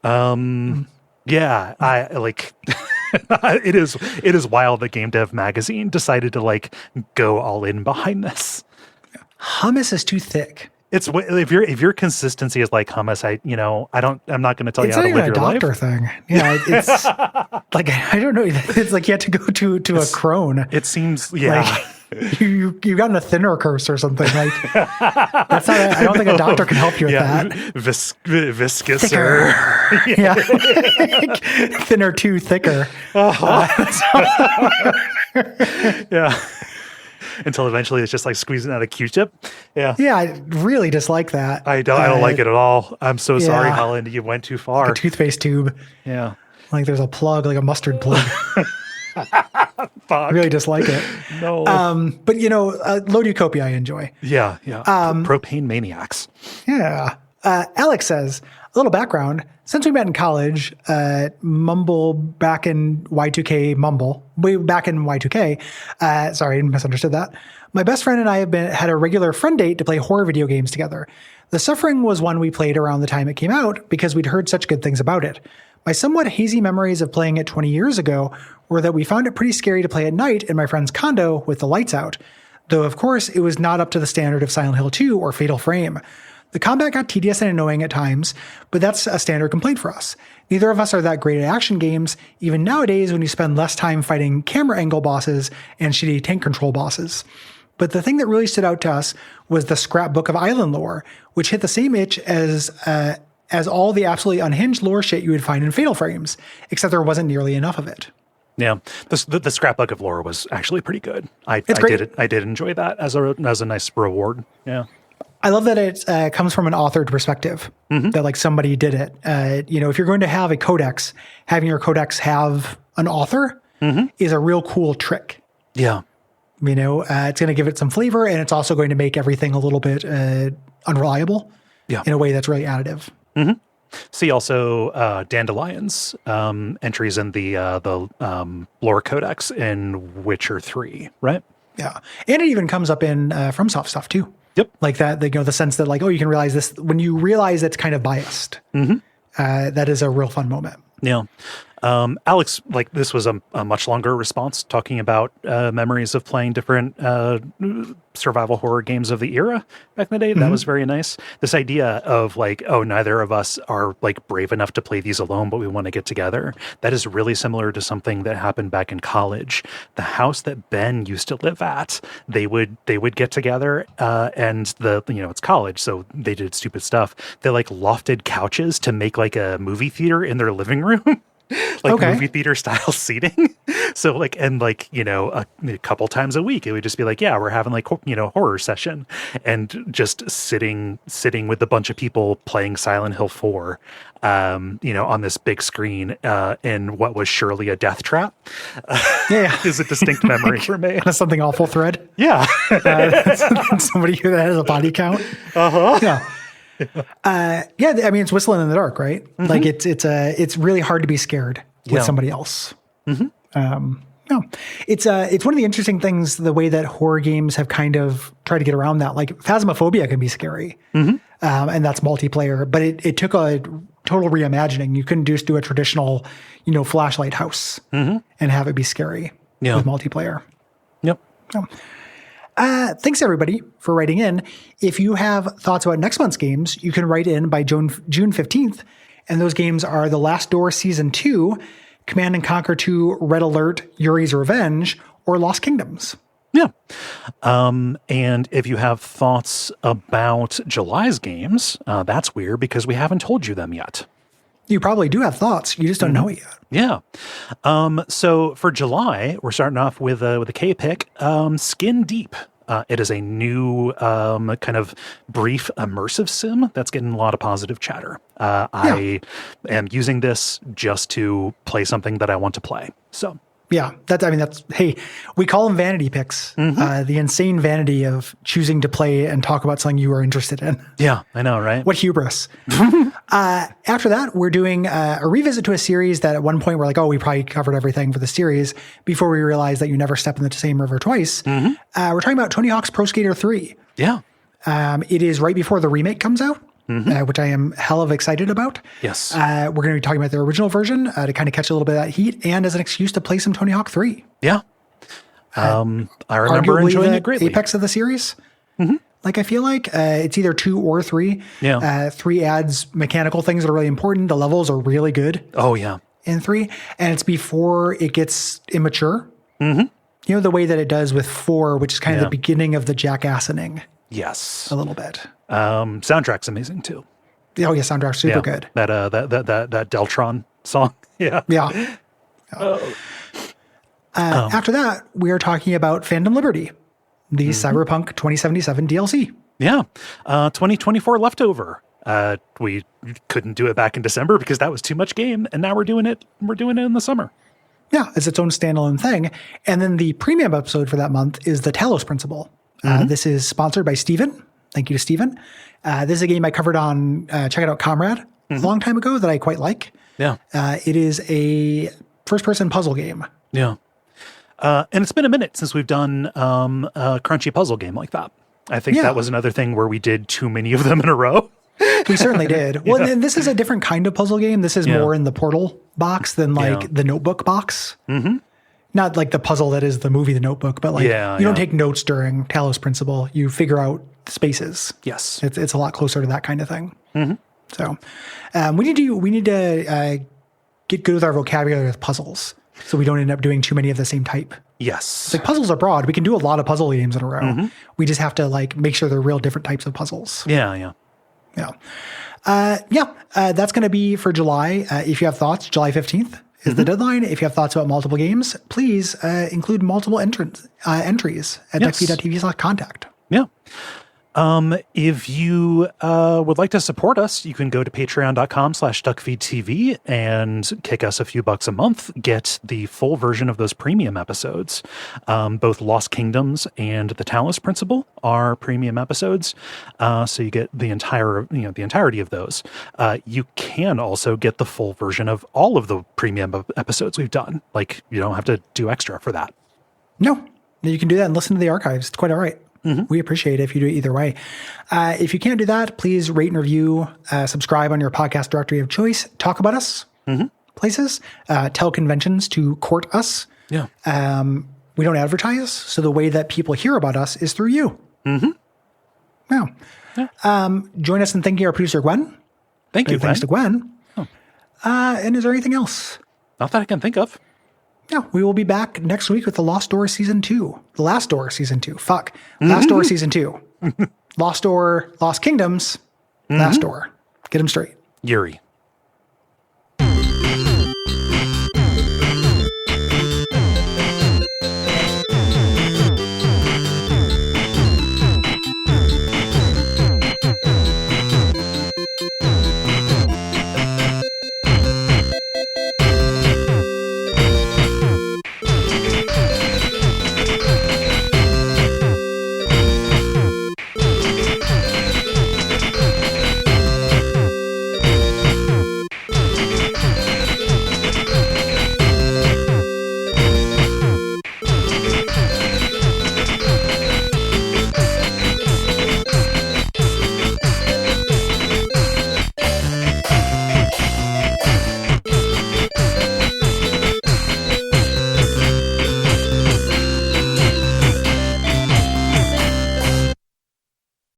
Yeah, I like it is wild that Game Dev Magazine decided to like go all in behind this. Hummus is too thick. It's if your consistency is like hummus, I'm not going to tell you how to live your life. It's not even a doctor thing. Yeah, it's like I don't know. It's like you have to go to a crone. It seems Like, you got a thinner curse or something. Like that's not. I don't think a doctor can help you with that. Viscous. Thicker. Yeah, thinner too thicker. Yeah. Until eventually it's just like squeezing out a Q-tip. Yeah. Yeah, I really dislike that. I don't like it at all. I'm so sorry, Holland. You went too far. Like a toothpaste tube. Yeah. Like there's a plug, like a mustard plug. Fuck. Really dislike it. No. But Lodicopia I enjoy. Yeah. Propane maniacs. Yeah. Alex says, a little background. Since we met in college, Mumble back in Y2K, way back in Y2K, sorry, I misunderstood that. My best friend and I had a regular friend date to play horror video games together. The Suffering was one we played around the time it came out because we'd heard such good things about it. My somewhat hazy memories of playing it 20 years ago were that we found it pretty scary to play at night in my friend's condo with the lights out, though of course it was not up to the standard of Silent Hill 2 or Fatal Frame. The combat got tedious and annoying at times, but that's a standard complaint for us. Neither of us are that great at action games, even nowadays when you spend less time fighting camera angle bosses and shitty tank control bosses. But the thing that really stood out to us was the scrapbook of island lore, which hit the same itch as all the absolutely unhinged lore shit you would find in Fatal Frames, except there wasn't nearly enough of it. Yeah, the scrapbook of lore was actually pretty good. I did enjoy that as a nice reward. Yeah. I love that it comes from an authored perspective, that like somebody did it. If you're going to have a codex, having your codex have an author is a real cool trick. Yeah. It's going to give it some flavor, and it's also going to make everything a little bit unreliable in a way that's really additive. Mm-hmm. See also Dandelion's entries in the lore codex in Witcher 3, right? Yeah. And it even comes up in FromSoft stuff too. Yep. Like that, the sense that like, oh, you can realize this when you realize it's kind of biased. That is a real fun moment. Yeah. Alex, like this was a much longer response talking about memories of playing different survival horror games of the era back in the day. That was very nice. This idea of like, oh, neither of us are like brave enough to play these alone, but we want to get together. That is really similar to something that happened back in college. The house that Ben used to live at, they would get together and it's college, so they did stupid stuff. They like lofted couches to make like a movie theater in their living room. Movie theater style seating. So a couple times a week, it would just be like, yeah, we're having horror session and just sitting with a bunch of people playing Silent Hill 4, on this big screen in what was surely a death trap. Is a distinct memory for me. That's something awful thread. Yeah. Somebody who has a body count. Yeah. It's whistling in the dark, right? Like it's really hard to be scared with somebody else. It's one of the interesting things, the way that horror games have kind of tried to get around that. Like Phasmophobia can be scary, and that's multiplayer, but it took a total reimagining. You couldn't just do a traditional, flashlight house and have it be scary with multiplayer. Yep. Thanks everybody for writing in. If you have thoughts about next month's games, you can write in by June 15th. And those games are The Last Door Season 2, Command & Conquer 2, Red Alert, Yuri's Revenge, or Lost Kingdoms. Yeah. And if you have thoughts about July's games, that's weird because we haven't told you them yet. You probably do have thoughts. You just don't know it yet. Yeah. So for July, we're starting off with a K pick, Skin Deep. It is a new kind of brief immersive sim that's getting a lot of positive chatter. I am using this just to play something that I want to play. So. Yeah, hey, we call them vanity picks. The insane vanity of choosing to play and talk about something you are interested in. Yeah, I know, right? What hubris. After that, we're doing a revisit to a series that at one point we're like, oh, we probably covered everything for the series before we realized that you never step in the same river twice. We're talking about Tony Hawk's Pro Skater 3. Yeah. It is right before the remake comes out, which I am hell of excited about. Yes. We're going to be talking about the original version to kind of catch a little bit of that heat and as an excuse to play some Tony Hawk 3. Yeah. I remember enjoying it greatly. Apex of the series. Like, I feel like it's either 2 or 3. Yeah. 3 adds mechanical things that are really important. The levels are really good. Oh, yeah. In 3. And it's before it gets immature. You know, the way that it does with 4, which is kind of the beginning of the jackassening. Yes. A little bit. Soundtrack's amazing, too. Oh, yeah, soundtrack's super good. That Deltron song. Yeah. Yeah. After that, we are talking about Phantom Liberty, the Cyberpunk 2077 DLC. Yeah. 2024 leftover. We couldn't do it back in December because that was too much game, and now we're doing it in the summer. Yeah, it's its own standalone thing. And then the premium episode for that month is the Talos Principle. This is sponsored by Steven. Thank you to Steven. This is a game I covered on Check It Out Comrade a long time ago that I quite like. Yeah. It is a first-person puzzle game. Yeah. And it's been a minute since we've done a crunchy puzzle game like that. I think that was another thing where we did too many of them in a row. We certainly did. Well, and this is a different kind of puzzle game. This is more in the Portal box than like the Notebook box. Not like the puzzle that is the movie The Notebook, but like you don't take notes during Talos Principle. You figure out spaces. Yes. It's a lot closer to that kind of thing. So we need to get good with our vocabulary with puzzles so we don't end up doing too many of the same type. Yes. Like puzzles are broad. We can do a lot of puzzle games in a row. We just have to like make sure they're real different types of puzzles. Yeah. That's going to be for July. If you have thoughts, July 15th is the deadline. If you have thoughts about multiple games, please include multiple entries at Duckfeed.tv/contact. Yeah. If you would like to support us, you can go to patreon.com/duckfeed.tv and kick us a few bucks a month, get the full version of those premium episodes. Both Lost Kingdoms and the Talos Principle are premium episodes. So you get the entirety of those. You can also get the full version of all of the premium episodes we've done. Like, you don't have to do extra for that. No, you can do that and listen to the archives. It's quite all right. We appreciate it if you do it either way. If you can't do that, please rate and review, subscribe on your podcast directory of choice, talk about us places, tell conventions to court us. Yeah. We don't advertise, so the way that people hear about us is through you. Join us in thanking our producer, Gwen. Thank you, Thanks to Gwen. And is there anything else? Not that I can think of. Yeah, we will be back next week with The Lost Door Season 2. The Last Door Season 2. Fuck. Last Door Season 2. Lost Door, Lost Kingdoms, Last Door. Get them straight. Yuri.